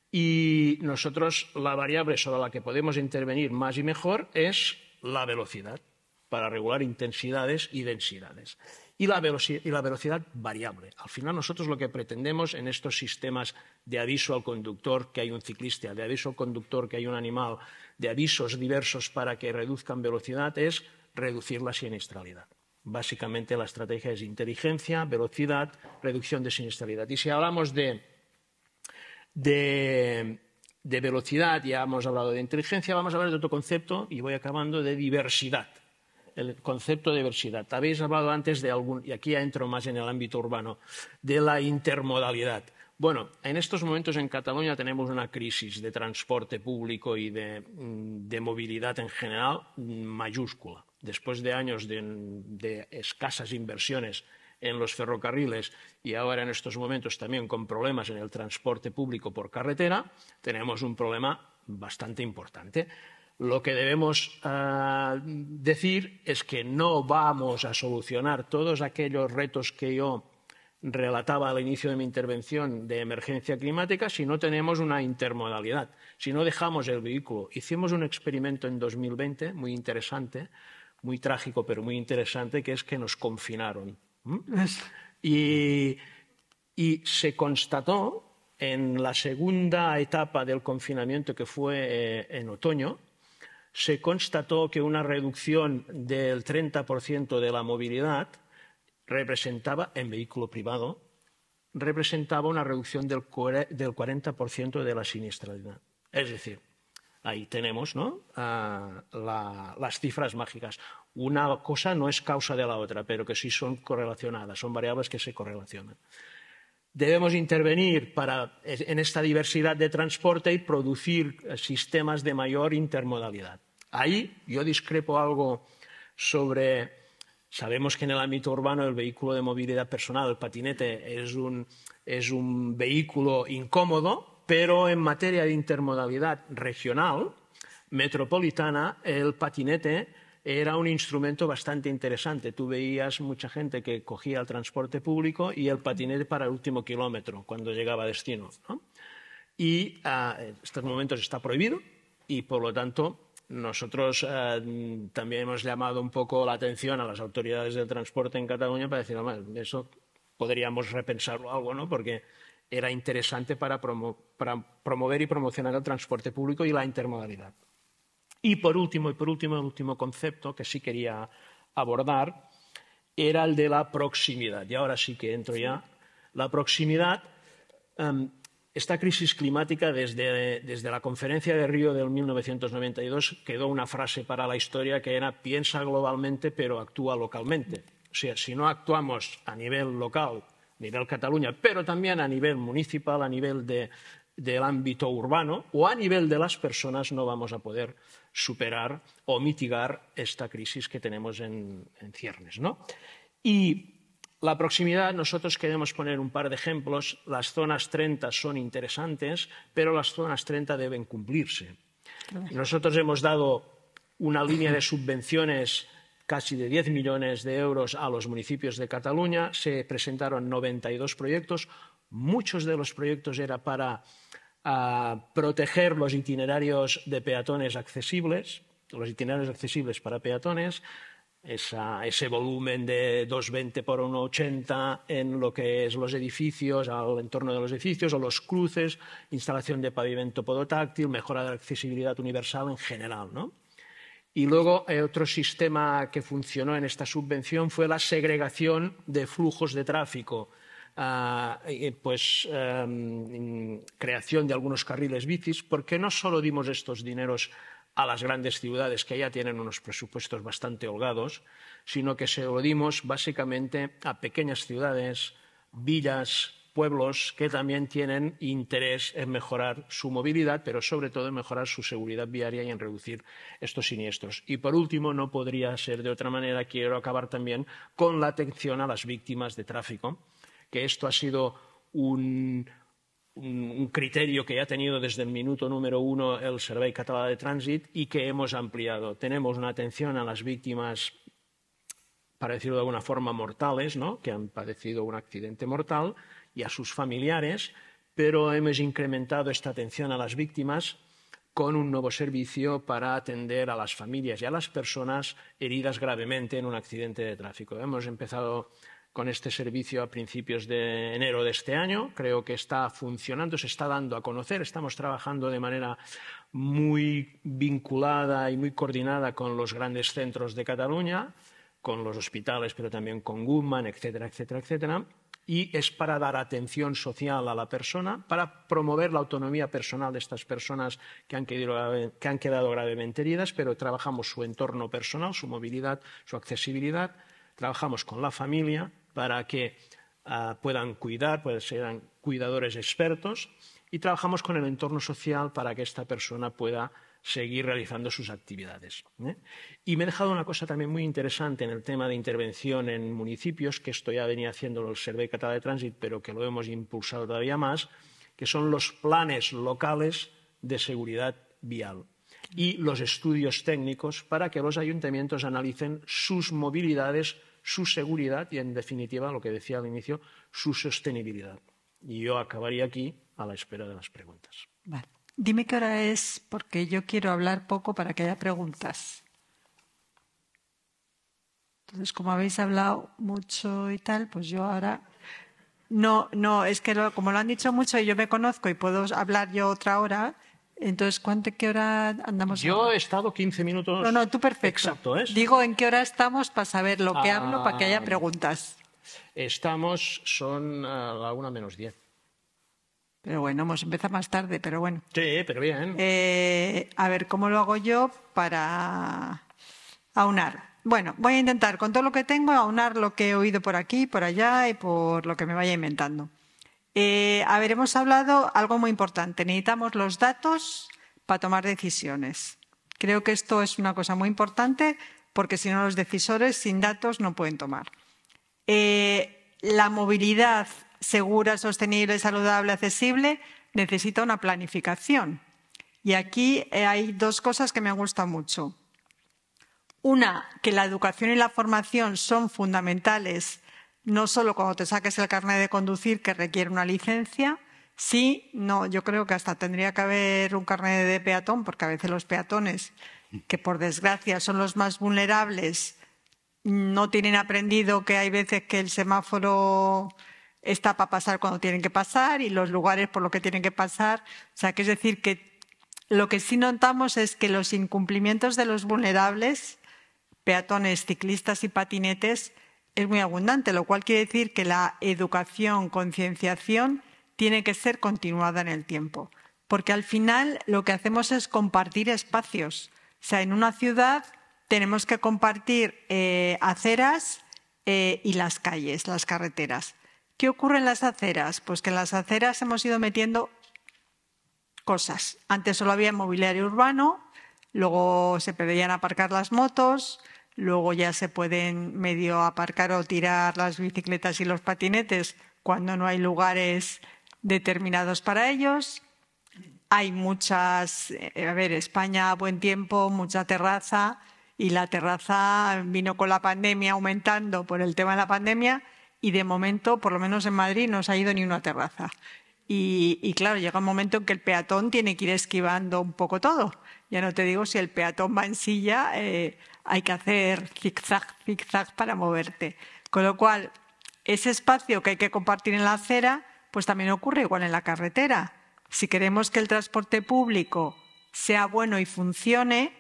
y nosotros la variable sobre la que podemos intervenir más y mejor es la velocidad, para regular intensidades y densidades. Y la velocidad variable. Al final nosotros lo que pretendemos en estos sistemas de aviso al conductor que hay un ciclista, de aviso al conductor que hay un animal, de avisos diversos para que reduzcan velocidad, es reducir la siniestralidad. Básicamente la estrategia es inteligencia, velocidad, reducción de siniestralidad. Y si hablamos de velocidad, ya hemos hablado de inteligencia, vamos a hablar de otro concepto, y voy acabando, de diversidad. El concepto de diversidad. Habéis hablado antes de y aquí ya entro más en el ámbito urbano, de la intermodalidad. Bueno, en estos momentos en Cataluña tenemos una crisis de transporte público y de movilidad en general mayúscula. Después de años de escasas inversiones en los ferrocarriles y ahora en estos momentos también con problemas en el transporte público por carretera, tenemos un problema bastante importante. Lo que debemos decir es que no vamos a solucionar todos aquellos retos que yo relataba al inicio de mi intervención de emergencia climática si no tenemos una intermodalidad, si no dejamos el vehículo. Hicimos un experimento en 2020 muy interesante muy trágico pero muy interesante, que es que nos confinaron. Y se constató en la segunda etapa del confinamiento, que fue en otoño, se constató que una reducción del 30% de la movilidad representaba, en vehículo privado, representaba una reducción del 40% de la siniestralidad. Es decir, ahí tenemos, ¿no?, las cifras mágicas. Una cosa no es causa de la otra, pero que sí son correlacionadas, son variables que se correlacionan. Debemos intervenir en esta diversidad de transporte y producir sistemas de mayor intermodalidad. Ahí yo discrepo algo sobre... Sabemos que en el ámbito urbano el vehículo de movilidad personal, el patinete, es un vehículo incómodo, pero en materia de intermodalidad regional, metropolitana, el patinete era un instrumento bastante interesante. Tú veías mucha gente que cogía el transporte público y el patinete para el último kilómetro, cuando llegaba a destino, ¿no? Y en estos momentos está prohibido y, por lo tanto, nosotros también hemos llamado un poco la atención a las autoridades del transporte en Cataluña para decir, eso podríamos repensarlo algo, ¿no?, porque era interesante para promover y promocionar el transporte público y la intermodalidad. Y por último, el último concepto que sí quería abordar era el de la proximidad. Y ahora sí que entro ya. La proximidad, esta crisis climática, desde la conferencia de Río del 1992, quedó una frase para la historia que era: piensa globalmente pero actúa localmente. O sea, si no actuamos a nivel local, a nivel Cataluña, pero también a nivel municipal, a nivel del ámbito urbano o a nivel de las personas, no vamos a poder superar o mitigar esta crisis que tenemos en ciernes, ¿no? Y la proximidad, nosotros queremos poner un par de ejemplos. Las zonas 30 son interesantes, pero las zonas 30 deben cumplirse. Nosotros hemos dado una línea de subvenciones casi de 10 millones de euros a los municipios de Cataluña. Se presentaron 92 proyectos. Muchos de los proyectos eran para proteger los itinerarios de peatones accesibles, los itinerarios accesibles para peatones, ese volumen de 220 por 180 en lo que es los edificios, al entorno de los edificios o los cruces, instalación de pavimento podotáctil, mejora de la accesibilidad universal en general, ¿no? Y luego otro sistema que funcionó en esta subvención fue la segregación de flujos de tráfico. Creación de algunos carriles bicis, porque no solo dimos estos dineros a las grandes ciudades, que ya tienen unos presupuestos bastante holgados, sino que se lo dimos básicamente a pequeñas ciudades, villas, pueblos que también tienen interés en mejorar su movilidad, pero sobre todo en mejorar su seguridad viaria y en reducir estos siniestros. Y por último, no podría ser de otra manera, quiero acabar también con la atención a las víctimas de tráfico, que esto ha sido un criterio que ya ha tenido desde el minuto número 1 el Servei Català de Trànsit y que hemos ampliado. Tenemos una atención a las víctimas, para decirlo de alguna forma, mortales, ¿no?, que han padecido un accidente mortal, y a sus familiares, pero hemos incrementado esta atención a las víctimas con un nuevo servicio para atender a las familias y a las personas heridas gravemente en un accidente de tráfico. Hemos empezado con este servicio a principios de enero de este año. Creo que está funcionando, se está dando a conocer. Estamos trabajando de manera muy vinculada y muy coordinada con los grandes centros de Cataluña, con los hospitales, pero también con Guttmann, etcétera, etcétera, etcétera. Y es para dar atención social a la persona, para promover la autonomía personal de estas personas que han quedado gravemente heridas, pero trabajamos su entorno personal, su movilidad, su accesibilidad. Trabajamos con la familia para que puedan cuidar, pues sean cuidadores expertos, y trabajamos con el entorno social para que esta persona pueda seguir realizando sus actividades. Y me he dejado una cosa también muy interesante en el tema de intervención en municipios, que esto ya venía haciendo el Servei Català de Trànsit, pero que lo hemos impulsado todavía más, que son los planes locales de seguridad vial y los estudios técnicos para que los ayuntamientos analicen sus movilidades, su seguridad y, en definitiva, lo que decía al inicio, su sostenibilidad. Y yo acabaría aquí a la espera de las preguntas. Vale. Dime qué hora es, porque yo quiero hablar poco para que haya preguntas. Entonces, como habéis hablado mucho y tal, pues yo ahora... No, es que como lo han dicho mucho y yo me conozco y puedo hablar yo otra hora, entonces, ¿qué hora andamos Yo ahora? he estado 15 minutos. No, tú perfecto. Exacto, ¿es? Digo en qué hora estamos para saber lo que hablo, para que haya preguntas. Son la 1:10. Pero bueno, hemos empezado más tarde, pero bueno. Sí, pero bien. A ver, ¿cómo lo hago yo para aunar? Bueno, voy a intentar con todo lo que tengo aunar lo que he oído por aquí, por allá y por lo que me vaya inventando. Hemos hablado algo muy importante. Necesitamos los datos para tomar decisiones. Creo que esto es una cosa muy importante porque si no los decisores sin datos no pueden tomar. La movilidad segura, sostenible, saludable, accesible necesita una planificación. Y aquí hay dos cosas que me gustan mucho. Una, que la educación y la formación son fundamentales, no solo cuando te saques el carnet de conducir, que requiere una licencia. Sí, no, yo creo que hasta tendría que haber un carnet de peatón, porque a veces los peatones, que por desgracia son los más vulnerables, no tienen aprendido que hay veces que el semáforo está para pasar cuando tienen que pasar y los lugares por los que tienen que pasar. O sea, que es decir, que lo que sí notamos es que los incumplimientos de los vulnerables, peatones, ciclistas y patinetes, es muy abundante, lo cual quiere decir que la educación, concienciación, tiene que ser continuada en el tiempo. Porque al final lo que hacemos es compartir espacios. O sea, en una ciudad tenemos que compartir aceras y las calles, las carreteras. ¿Qué ocurre en las aceras? Pues que en las aceras hemos ido metiendo cosas. Antes solo había mobiliario urbano, luego se podían aparcar las motos, luego ya se pueden medio aparcar o tirar las bicicletas y los patinetes cuando no hay lugares determinados para ellos. Hay muchas, España, buen tiempo, mucha terraza, y la terraza vino con la pandemia aumentando por el tema de la pandemia y de momento, por lo menos en Madrid, no se ha ido ni una terraza. Y claro, llega un momento en que el peatón tiene que ir esquivando un poco todo. Ya no te digo si el peatón va en silla, hay que hacer zigzag para moverte. Con lo cual, ese espacio que hay que compartir en la acera, pues también ocurre igual en la carretera. Si queremos que el transporte público sea bueno y funcione,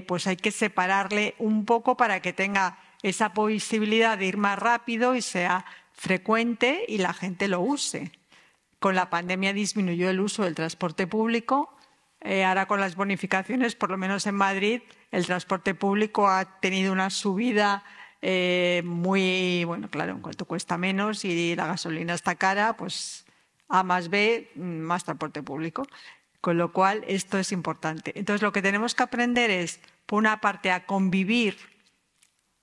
pues hay que separarle un poco para que tenga esa posibilidad de ir más rápido y sea frecuente y la gente lo use. Con la pandemia disminuyó el uso del transporte público. Ahora con las bonificaciones, por lo menos en Madrid, el transporte público ha tenido una subida muy, bueno, claro, en cuanto cuesta menos y la gasolina está cara, pues A más B, más transporte público. Con lo cual, esto es importante. Entonces, lo que tenemos que aprender es, por una parte, a convivir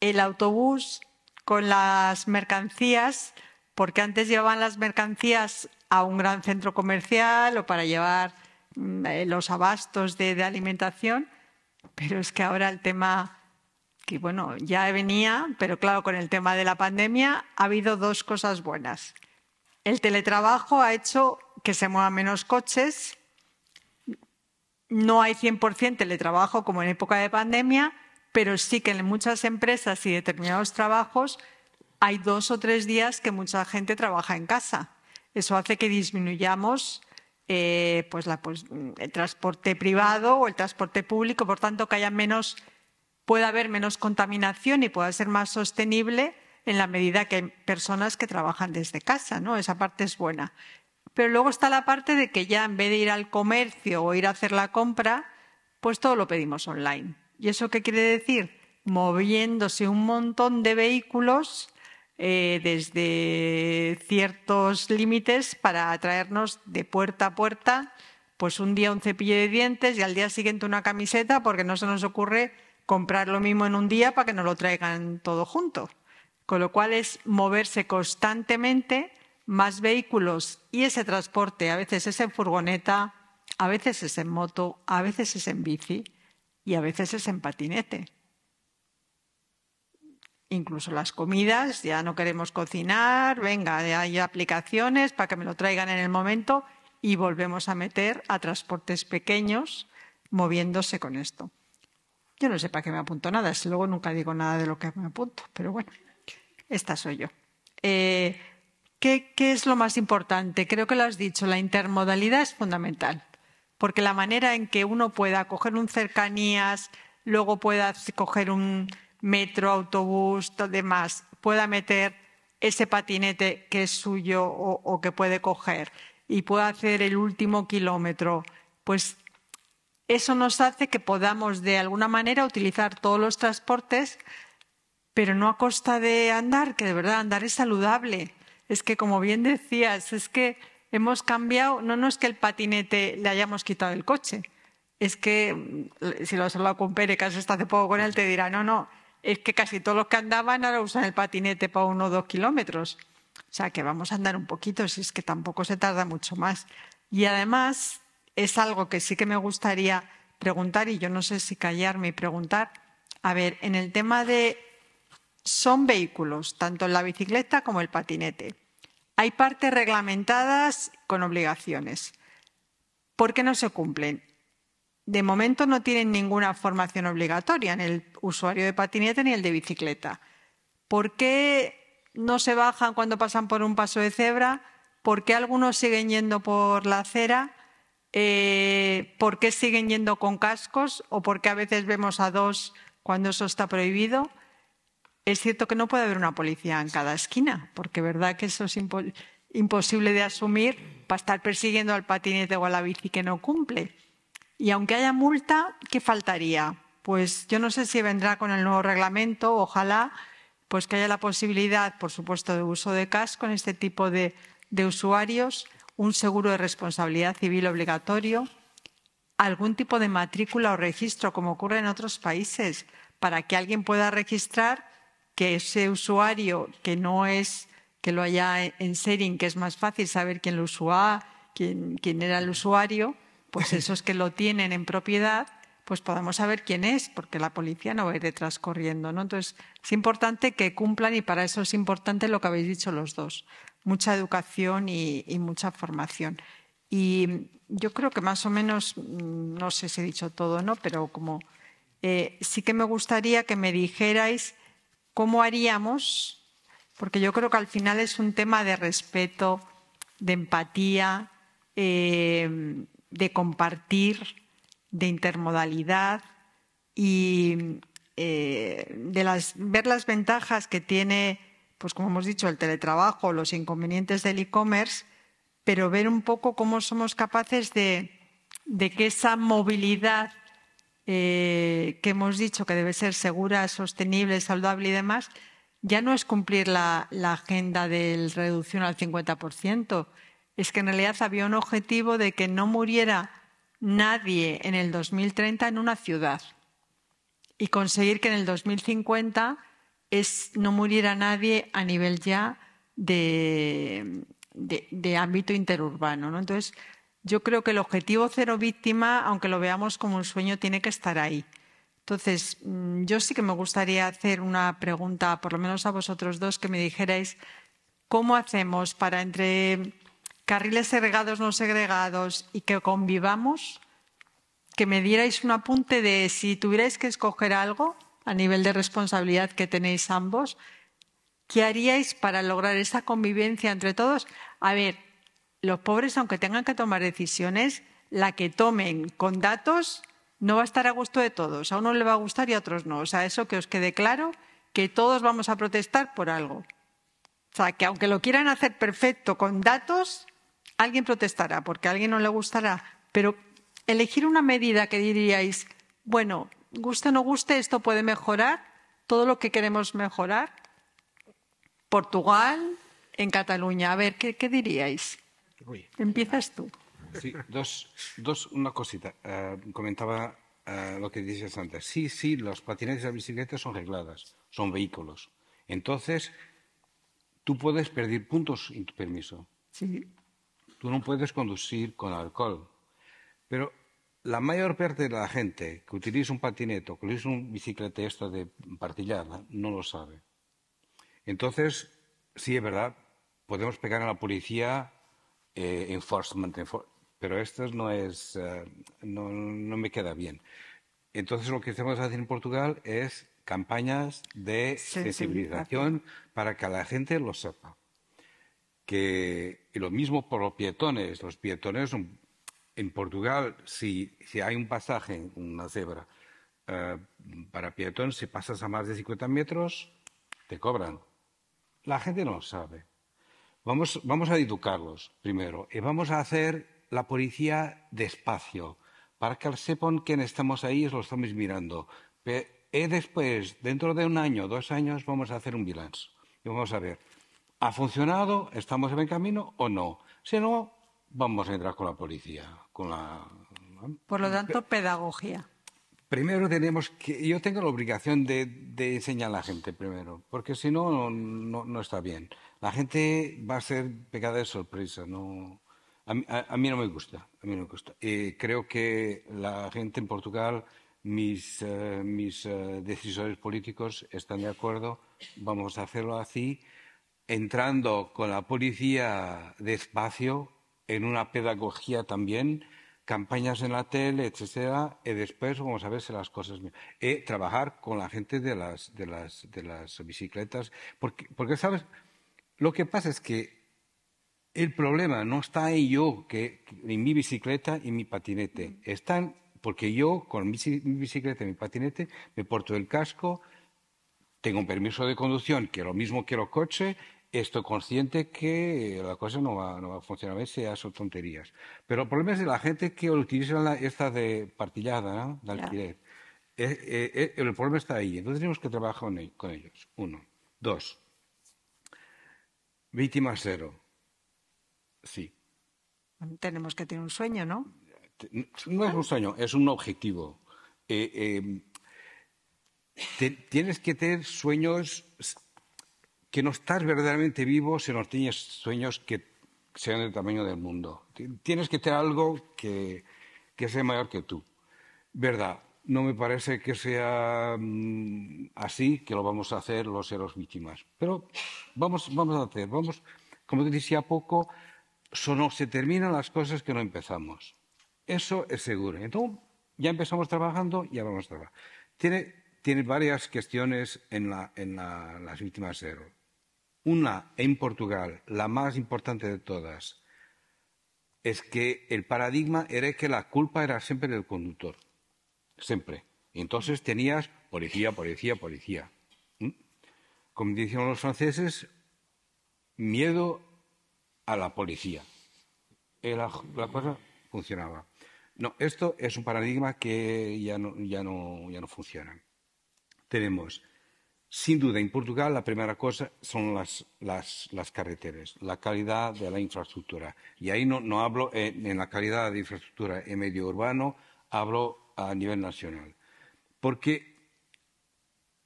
el autobús con las mercancías, porque antes llevaban las mercancías a un gran centro comercial o para llevar los abastos de alimentación, pero es que ahora el tema, que bueno, ya venía, pero claro, con el tema de la pandemia ha habido dos cosas buenas. El teletrabajo ha hecho que se muevan menos coches, no hay 100% teletrabajo como en época de pandemia, pero sí que en muchas empresas y determinados trabajos hay 2 o 3 días que mucha gente trabaja en casa. Eso hace que disminuyamos el transporte privado o el transporte público, por tanto que pueda haber menos contaminación y pueda ser más sostenible en la medida que hay personas que trabajan desde casa, ¿no? Esa parte es buena. Pero luego está la parte de que ya en vez de ir al comercio o ir a hacer la compra, pues todo lo pedimos online. ¿Y eso qué quiere decir? Moviéndose un montón de vehículos desde ciertos límites para traernos de puerta a puerta, pues un día un cepillo de dientes y al día siguiente una camiseta, porque no se nos ocurre comprar lo mismo en un día para que nos lo traigan todo junto. Con lo cual es moverse constantemente, más vehículos y ese transporte, a veces es en furgoneta, a veces es en moto, a veces es en bici y a veces es en patinete. Incluso las comidas, ya no queremos cocinar, venga, ya hay aplicaciones para que me lo traigan en el momento y volvemos a meter a transportes pequeños moviéndose con esto. Yo no sé para qué me apunto nada, si luego nunca digo nada de lo que me apunto, pero bueno, esta soy yo. ¿Qué es lo más importante? Creo que lo has dicho, la intermodalidad es fundamental, porque la manera en que uno pueda coger un cercanías, luego pueda coger un metro, autobús, todo demás, pueda meter ese patinete que es suyo o que puede coger y pueda hacer el último kilómetro, pues eso nos hace que podamos de alguna manera utilizar todos los transportes, pero no a costa de andar, que de verdad andar es saludable. Es que, como bien decías, es que hemos cambiado, no es que el patinete le hayamos quitado el coche, es que, si lo has hablado con Pere, que has estado hace poco con él, te dirá, no, es que casi todos los que andaban ahora usan el patinete para 1 o 2 kilómetros. O sea, que vamos a andar un poquito, si es que tampoco se tarda mucho más. Y además es algo que sí que me gustaría preguntar, y yo no sé si callarme y preguntar. A ver, en el tema de... Son vehículos, tanto la bicicleta como el patinete. Hay partes reglamentadas con obligaciones. ¿Por qué no se cumplen? De momento no tienen ninguna formación obligatoria en el usuario de patinete ni el de bicicleta. ¿Por qué no se bajan cuando pasan por un paso de cebra? ¿Por qué algunos siguen yendo por la acera? ¿Por qué siguen yendo con cascos? ¿O por qué a veces vemos a 2 cuando eso está prohibido? Es cierto que no puede haber una policía en cada esquina, porque verdad que eso es imposible de asumir para estar persiguiendo al patinete o a la bici que no cumple. Y aunque haya multa, ¿qué faltaría? Pues yo no sé si vendrá con el nuevo reglamento, ojalá, pues que haya la posibilidad, por supuesto, de uso de casco en este tipo de usuarios, un seguro de responsabilidad civil obligatorio, algún tipo de matrícula o registro, como ocurre en otros países, para que alguien pueda registrar que ese usuario que no es, que lo haya en sharing, que es más fácil saber quién lo usó, quién era el usuario, pues esos que lo tienen en propiedad, pues podamos saber quién es, porque la policía no va a ir detrás corriendo, ¿no? Entonces, es importante que cumplan y para eso es importante lo que habéis dicho los dos, mucha educación y mucha formación. Y yo creo que más o menos, no sé si he dicho todo, ¿no? Pero como sí que me gustaría que me dijerais cómo haríamos, porque yo creo que al final es un tema de respeto, de empatía, de compartir, de intermodalidad y ver las ventajas que tiene, pues como hemos dicho, el teletrabajo, los inconvenientes del e-commerce, pero ver un poco cómo somos capaces de que esa movilidad que hemos dicho que debe ser segura, sostenible, saludable y demás, ya no es cumplir la agenda de reducción al 50%. Es que en realidad había un objetivo de que no muriera nadie en el 2030 en una ciudad y conseguir que en el 2050 no muriera nadie a nivel ya de ámbito interurbano, ¿no? Entonces, yo creo que el objetivo 0 víctima, aunque lo veamos como un sueño, tiene que estar ahí. Entonces, yo sí que me gustaría hacer una pregunta, por lo menos a vosotros dos, que me dijerais cómo hacemos para entre carriles segregados, no segregados y que convivamos, que me dierais un apunte de si tuvierais que escoger algo a nivel de responsabilidad que tenéis ambos, ¿qué haríais para lograr esa convivencia entre todos? A ver, los pobres, aunque tengan que tomar decisiones, la que tomen con datos no va a estar a gusto de todos. A uno le va a gustar y a otros no. O sea, eso que os quede claro, que todos vamos a protestar por algo. O sea, que aunque lo quieran hacer perfecto con datos, alguien protestará porque a alguien no le gustará. Pero elegir una medida que diríais, bueno, guste o no guste, esto puede mejorar todo lo que queremos mejorar. Portugal, en Cataluña. A ver, ¿qué diríais? Empiezas tú. Sí, una cosita. Comentaba lo que dices antes. Sí, los patinetes y las bicicletas son regladas, son vehículos. Entonces, tú puedes perder puntos en tu permiso. Sí. Tú no puedes conducir con alcohol. Pero la mayor parte de la gente que utiliza un patinete o que utiliza una bicicleta esta de partillada no lo sabe. Entonces, sí, es verdad, podemos pegar a la policía enforcement, pero esto no me queda bien. Entonces lo que estamos haciendo en Portugal es campañas de sensibilización para que la gente lo sepa. Y lo mismo por los peatones. Los peatones en Portugal, si hay un pasaje, una cebra, para peatón, si pasas a más de 50 metros, te cobran. La gente no lo sabe. Vamos a educarlos primero y vamos a hacer la policía despacio para que sepan que estamos ahí y lo estamos mirando. Y después, dentro de 1 año, 2 años, vamos a hacer un balance y vamos a ver, ¿ha funcionado? ¿Estamos en buen camino o no? Si no, vamos a entrar con la policía. Por lo tanto, pedagogía. Primero yo tengo la obligación de enseñar a la gente primero, porque si no, no está bien. La gente va a ser pegada de sorpresa. No, a mí no me gusta. Creo que la gente en Portugal, mis decisores políticos están de acuerdo. Vamos a hacerlo así, entrando con la policía despacio, en una pedagogía también, campañas en la tele, etcétera, y después vamos a ver si las cosas... Y trabajar con la gente de las bicicletas, porque, ¿sabes? Lo que pasa es que el problema no está en en mi bicicleta y mi patinete. Están porque yo, con mi bicicleta y mi patinete, me porto el casco, tengo un permiso de conducción, que es lo mismo que el coche. Estoy consciente que la cosa no va a funcionar bien si son tonterías. Pero el problema es de la gente que utiliza esta de partillada, ¿no? De alquiler. El problema está ahí. Entonces tenemos que trabajar con ellos. 1. 2. Víctima cero. Sí. Tenemos que tener un sueño, ¿no? No es un sueño, es un objetivo. Tienes que tener sueños... que no estás verdaderamente vivo si no tienes sueños que sean del tamaño del mundo. Tienes que tener algo que sea mayor que tú. ¿Verdad? No me parece que sea así, que lo vamos a hacer los héroes víctimas. Pero vamos a hacer, como te decía poco, no se terminan las cosas que no empezamos. Eso es seguro. Entonces, ya empezamos trabajando, ya vamos a trabajar. Tiene varias cuestiones en las víctimas cero. Una, en Portugal, la más importante de todas, es que el paradigma era que la culpa era siempre del conductor. Siempre. Entonces tenías policía. Como decían los franceses, miedo a la policía. La cosa funcionaba. No, esto es un paradigma que ya no funciona. Tenemos... Sin duda, en Portugal la primera cosa son las carreteras, la calidad de la infraestructura. Y ahí no hablo en la calidad de infraestructura en medio urbano, hablo a nivel nacional. Porque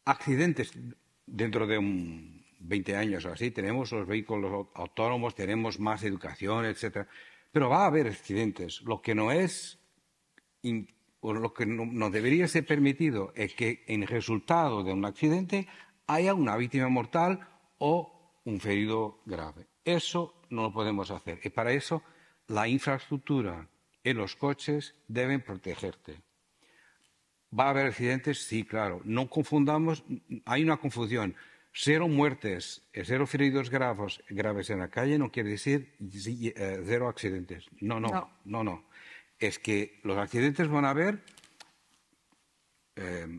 accidentes, dentro de 20 años o así, tenemos los vehículos autónomos, tenemos más educación, etc. Pero va a haber accidentes. Lo que no es... lo que no debería ser permitido es que en resultado de un accidente haya una víctima mortal o un ferido grave. Eso no lo podemos hacer. Y para eso la infraestructura y los coches deben protegerte. ¿Va a haber accidentes? Sí, claro. No confundamos, hay una confusión. 0 muertes, 0 feridos graves en la calle no quiere decir 0 accidentes. No. Es que los accidentes van a haber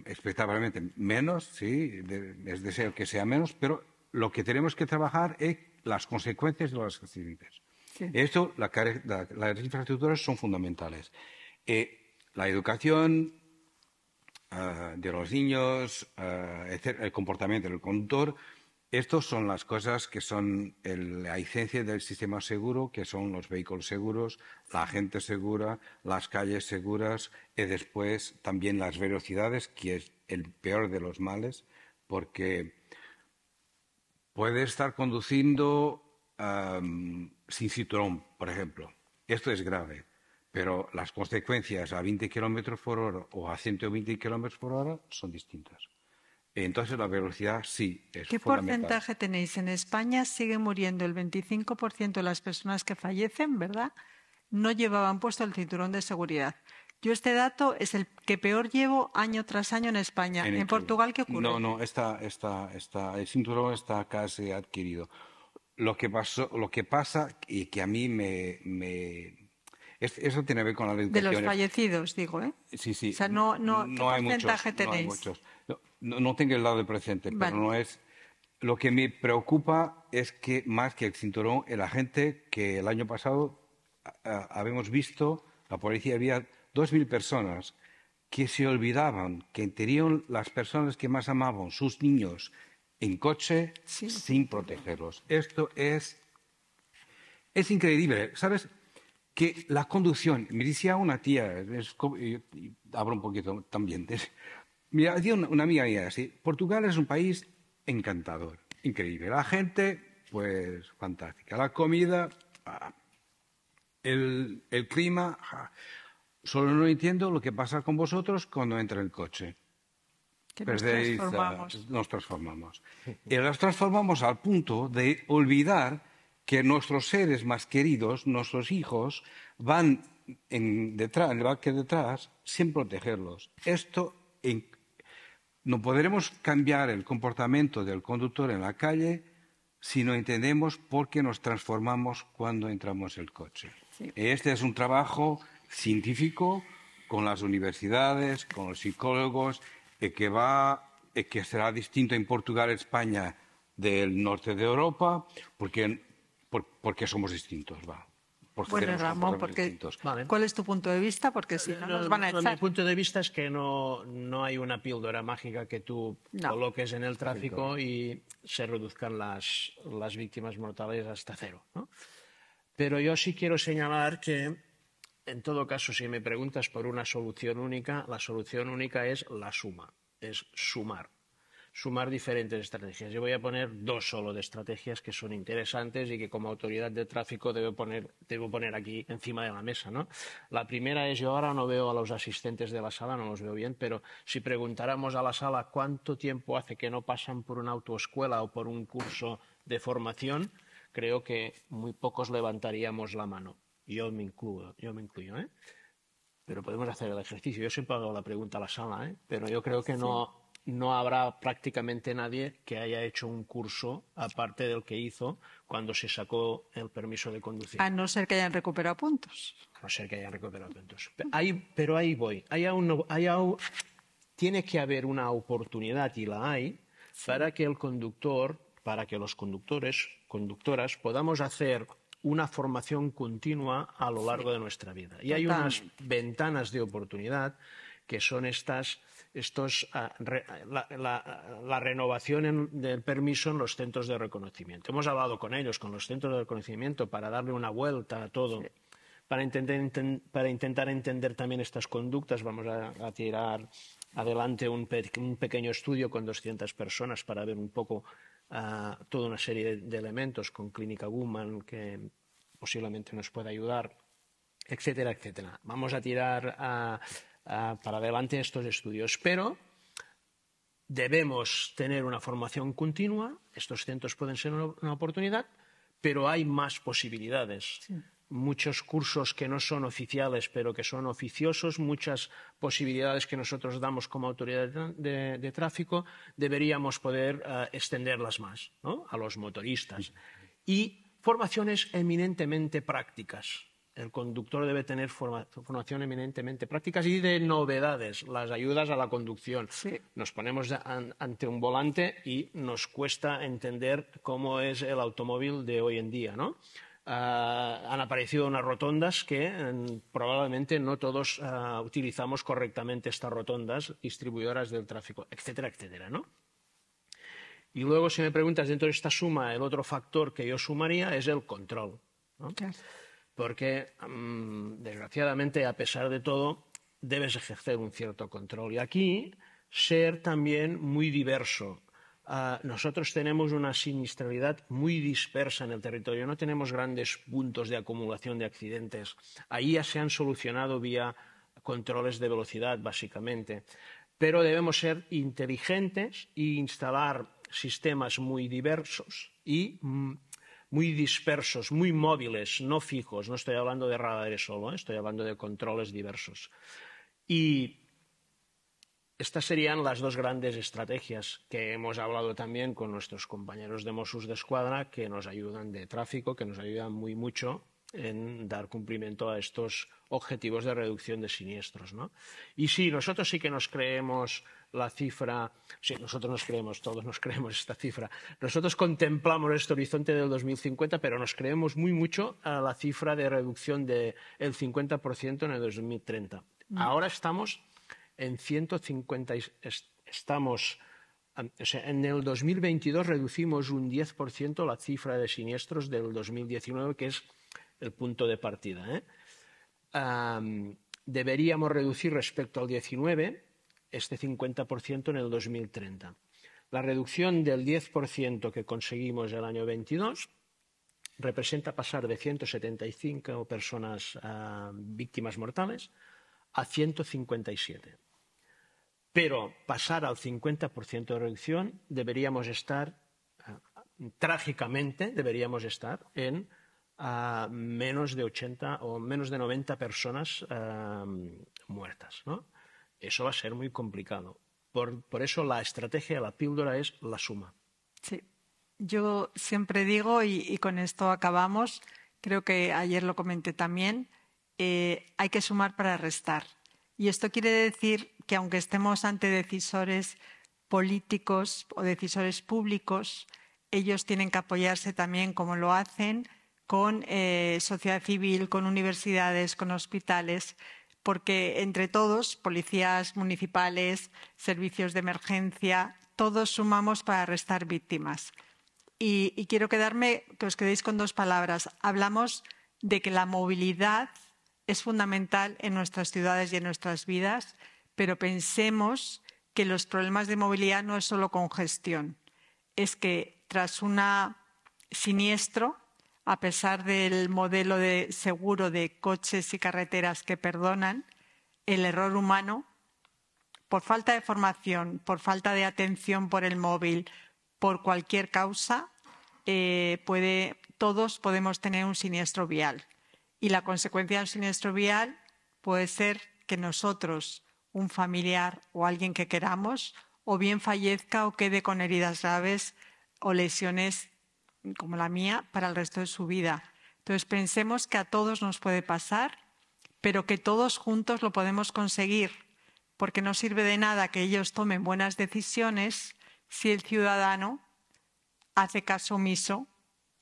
expectablemente menos, sí, es deseo que sea menos, pero lo que tenemos que trabajar es las consecuencias de los accidentes. Sí. Esto, las infraestructuras son fundamentales. La educación de los niños, el comportamiento del conductor, estas son las cosas que son la esencia del sistema seguro, que son los vehículos seguros, la gente segura, las calles seguras y después también las velocidades, que es el peor de los males, porque puedes estar conduciendo sin cinturón, por ejemplo. Esto es grave, pero las consecuencias a 20 kilómetros por hora o a 120 kilómetros por hora son distintas. Entonces, la velocidad sí es fundamental. ¿Qué porcentaje tenéis? En España sigue muriendo el 25% de las personas que fallecen, ¿verdad? No llevaban puesto el cinturón de seguridad. Yo este dato es el que peor llevo año tras año en España. ¿En Portugal qué ocurre? No, el cinturón está casi adquirido. Lo que pasa y que a mí eso tiene que ver con la educación. De los fallecidos, digo, ¿eh? Sí, sí. O sea, no ¿qué hay porcentaje muchos, tenéis? No hay muchos. No tengo el lado del presente, Vale. pero no es... Lo que me preocupa es que, más que el cinturón, la gente que el año pasado habíamos visto, la policía había 2.000 personas que se olvidaban que tenían las personas que más amaban, sus niños, en coche sin protegerlos. Esto es increíble. ¿Sabes? Que la conducción, me decía una tía, abro un poquito también, mira, decía una amiga mía así, Portugal es un país encantador, increíble. La gente, pues, fantástica. La comida, el clima, solo no entiendo lo que pasa con vosotros cuando entra el coche. Que nos transformamos. Y nos transformamos al punto de olvidar que nuestros seres más queridos, nuestros hijos, van en el baque detrás sin protegerlos. No podremos cambiar el comportamiento del conductor en la calle si no entendemos por qué nos transformamos cuando entramos en el coche. Sí. Este es un trabajo científico con las universidades, con los psicólogos, que será distinto en Portugal, España, del norte de Europa, porque somos distintos, va. Bueno, Ramón, ¿cuál es tu punto de vista? Porque si no nos van a echar. Mi punto de vista es que no hay una píldora mágica que tú coloques en el tráfico y se reduzcan las víctimas mortales hasta cero, ¿no? Pero yo sí quiero señalar que, en todo caso, si me preguntas por una solución única, la solución única es la suma, es sumar diferentes estrategias. Yo voy a poner dos solo de estrategias que son interesantes y que como autoridad de tráfico debo poner aquí encima de la mesa, ¿no? La primera es, yo ahora no veo a los asistentes de la sala, no los veo bien, pero si preguntáramos a la sala cuánto tiempo hace que no pasan por una autoescuela o por un curso de formación, creo que muy pocos levantaríamos la mano. Yo me incluyo, ¿eh? Pero podemos hacer el ejercicio. Yo siempre hago la pregunta a la sala, ¿eh? Pero yo creo que no habrá prácticamente nadie que haya hecho un curso aparte del que hizo cuando se sacó el permiso de conducir. A no ser que hayan recuperado puntos. A no ser que hayan recuperado puntos. Pero ahí voy. Tiene que haber una oportunidad, y la hay, para que el conductor, para que los conductores, conductoras, podamos hacer una formación continua a lo largo de nuestra vida. Y hay unas ventanas de oportunidad que son la renovación del permiso en los centros de reconocimiento. Hemos hablado con ellos, con los centros de reconocimiento, para darle una vuelta a todo, para intentar entender también estas conductas. Vamos a tirar adelante un pequeño estudio con 200 personas para ver un poco toda una serie de elementos con Clínica Woman que posiblemente nos pueda ayudar, etcétera, etcétera. Vamos a tirar para adelante estos estudios, pero debemos tener una formación continua. Estos centros pueden ser una oportunidad, pero hay más posibilidades. Sí. Muchos cursos que no son oficiales, pero que son oficiosos, muchas posibilidades que nosotros damos como autoridad de tráfico, deberíamos poder extenderlas más, ¿no? A los motoristas. Y formaciones eminentemente prácticas. El conductor debe tener formación eminentemente prácticas y de novedades, las ayudas a la conducción. Sí. Nos ponemos ante un volante y nos cuesta entender cómo es el automóvil de hoy en día, ¿no? Han aparecido unas rotondas que probablemente no todos utilizamos correctamente, estas rotondas distribuidoras del tráfico, etcétera, etcétera, ¿no? Y luego, si me preguntas dentro de esta suma, el otro factor que yo sumaría es el control, ¿no? Okay. Porque, desgraciadamente, a pesar de todo, debes ejercer un cierto control. Y aquí, ser también muy diverso. Nosotros tenemos una siniestralidad muy dispersa en el territorio. No tenemos grandes puntos de acumulación de accidentes. Ahí ya se han solucionado vía controles de velocidad, básicamente. Pero debemos ser inteligentes e instalar sistemas muy diversos y muy dispersos, muy móviles, no fijos. No estoy hablando de radares solo, estoy hablando de controles diversos. Y estas serían las dos grandes estrategias que hemos hablado también con nuestros compañeros de Mossos d'Esquadra, que nos ayudan de tráfico, que nos ayudan muy mucho en dar cumplimiento a estos objetivos de reducción de siniestros, ¿no? Y sí, nosotros sí que nos creemos la cifra, sí, nosotros nos creemos, todos nos creemos esta cifra. Nosotros contemplamos este horizonte del 2050, pero nos creemos muy mucho a la cifra de reducción del 50% en el 2030. Ahora estamos en 150, estamos, o sea, en el 2022 reducimos un 10% la cifra de siniestros del 2019, que es el punto de partida. Deberíamos reducir respecto al 19 este 50% en el 2030. La reducción del 10% que conseguimos el año 22 representa pasar de 175 personas víctimas mortales a 157. Pero pasar al 50% de reducción deberíamos estar, trágicamente, deberíamos estar en menos de 80 o menos de 90 personas muertas, ¿no? Eso va a ser muy complicado. Por eso la estrategia de la píldora es la suma. Sí, yo siempre digo, y con esto acabamos, creo que ayer lo comenté también, hay que sumar para restar. Y esto quiere decir que aunque estemos ante decisores políticos o decisores públicos, ellos tienen que apoyarse también, como lo hacen, con sociedad civil, con universidades, con hospitales, porque entre todos, policías municipales, servicios de emergencia, todos sumamos para restar víctimas. Y quiero que os quedéis con dos palabras. Hablamos de que la movilidad es fundamental en nuestras ciudades y en nuestras vidas, pero pensemos que los problemas de movilidad no es solo congestión. Es que tras un siniestro, a pesar del modelo de seguro de coches y carreteras que perdonan, el error humano, por falta de formación, por falta de atención por el móvil, por cualquier causa, todos podemos tener un siniestro vial. Y la consecuencia del siniestro vial puede ser que nosotros, un familiar o alguien que queramos, o bien fallezca o quede con heridas graves o lesiones como la mía para el resto de su vida. Entonces pensemos que a todos nos puede pasar, pero que todos juntos lo podemos conseguir, porque no sirve de nada que ellos tomen buenas decisiones si el ciudadano hace caso omiso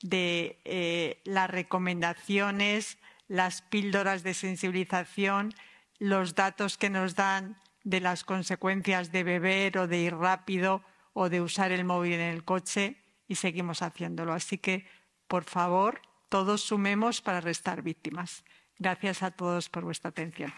de las recomendaciones, las píldoras de sensibilización, los datos que nos dan de las consecuencias de beber o de ir rápido o de usar el móvil en el coche, y seguimos haciéndolo. Así que, por favor, todos sumemos para restar víctimas. Gracias a todos por vuestra atención.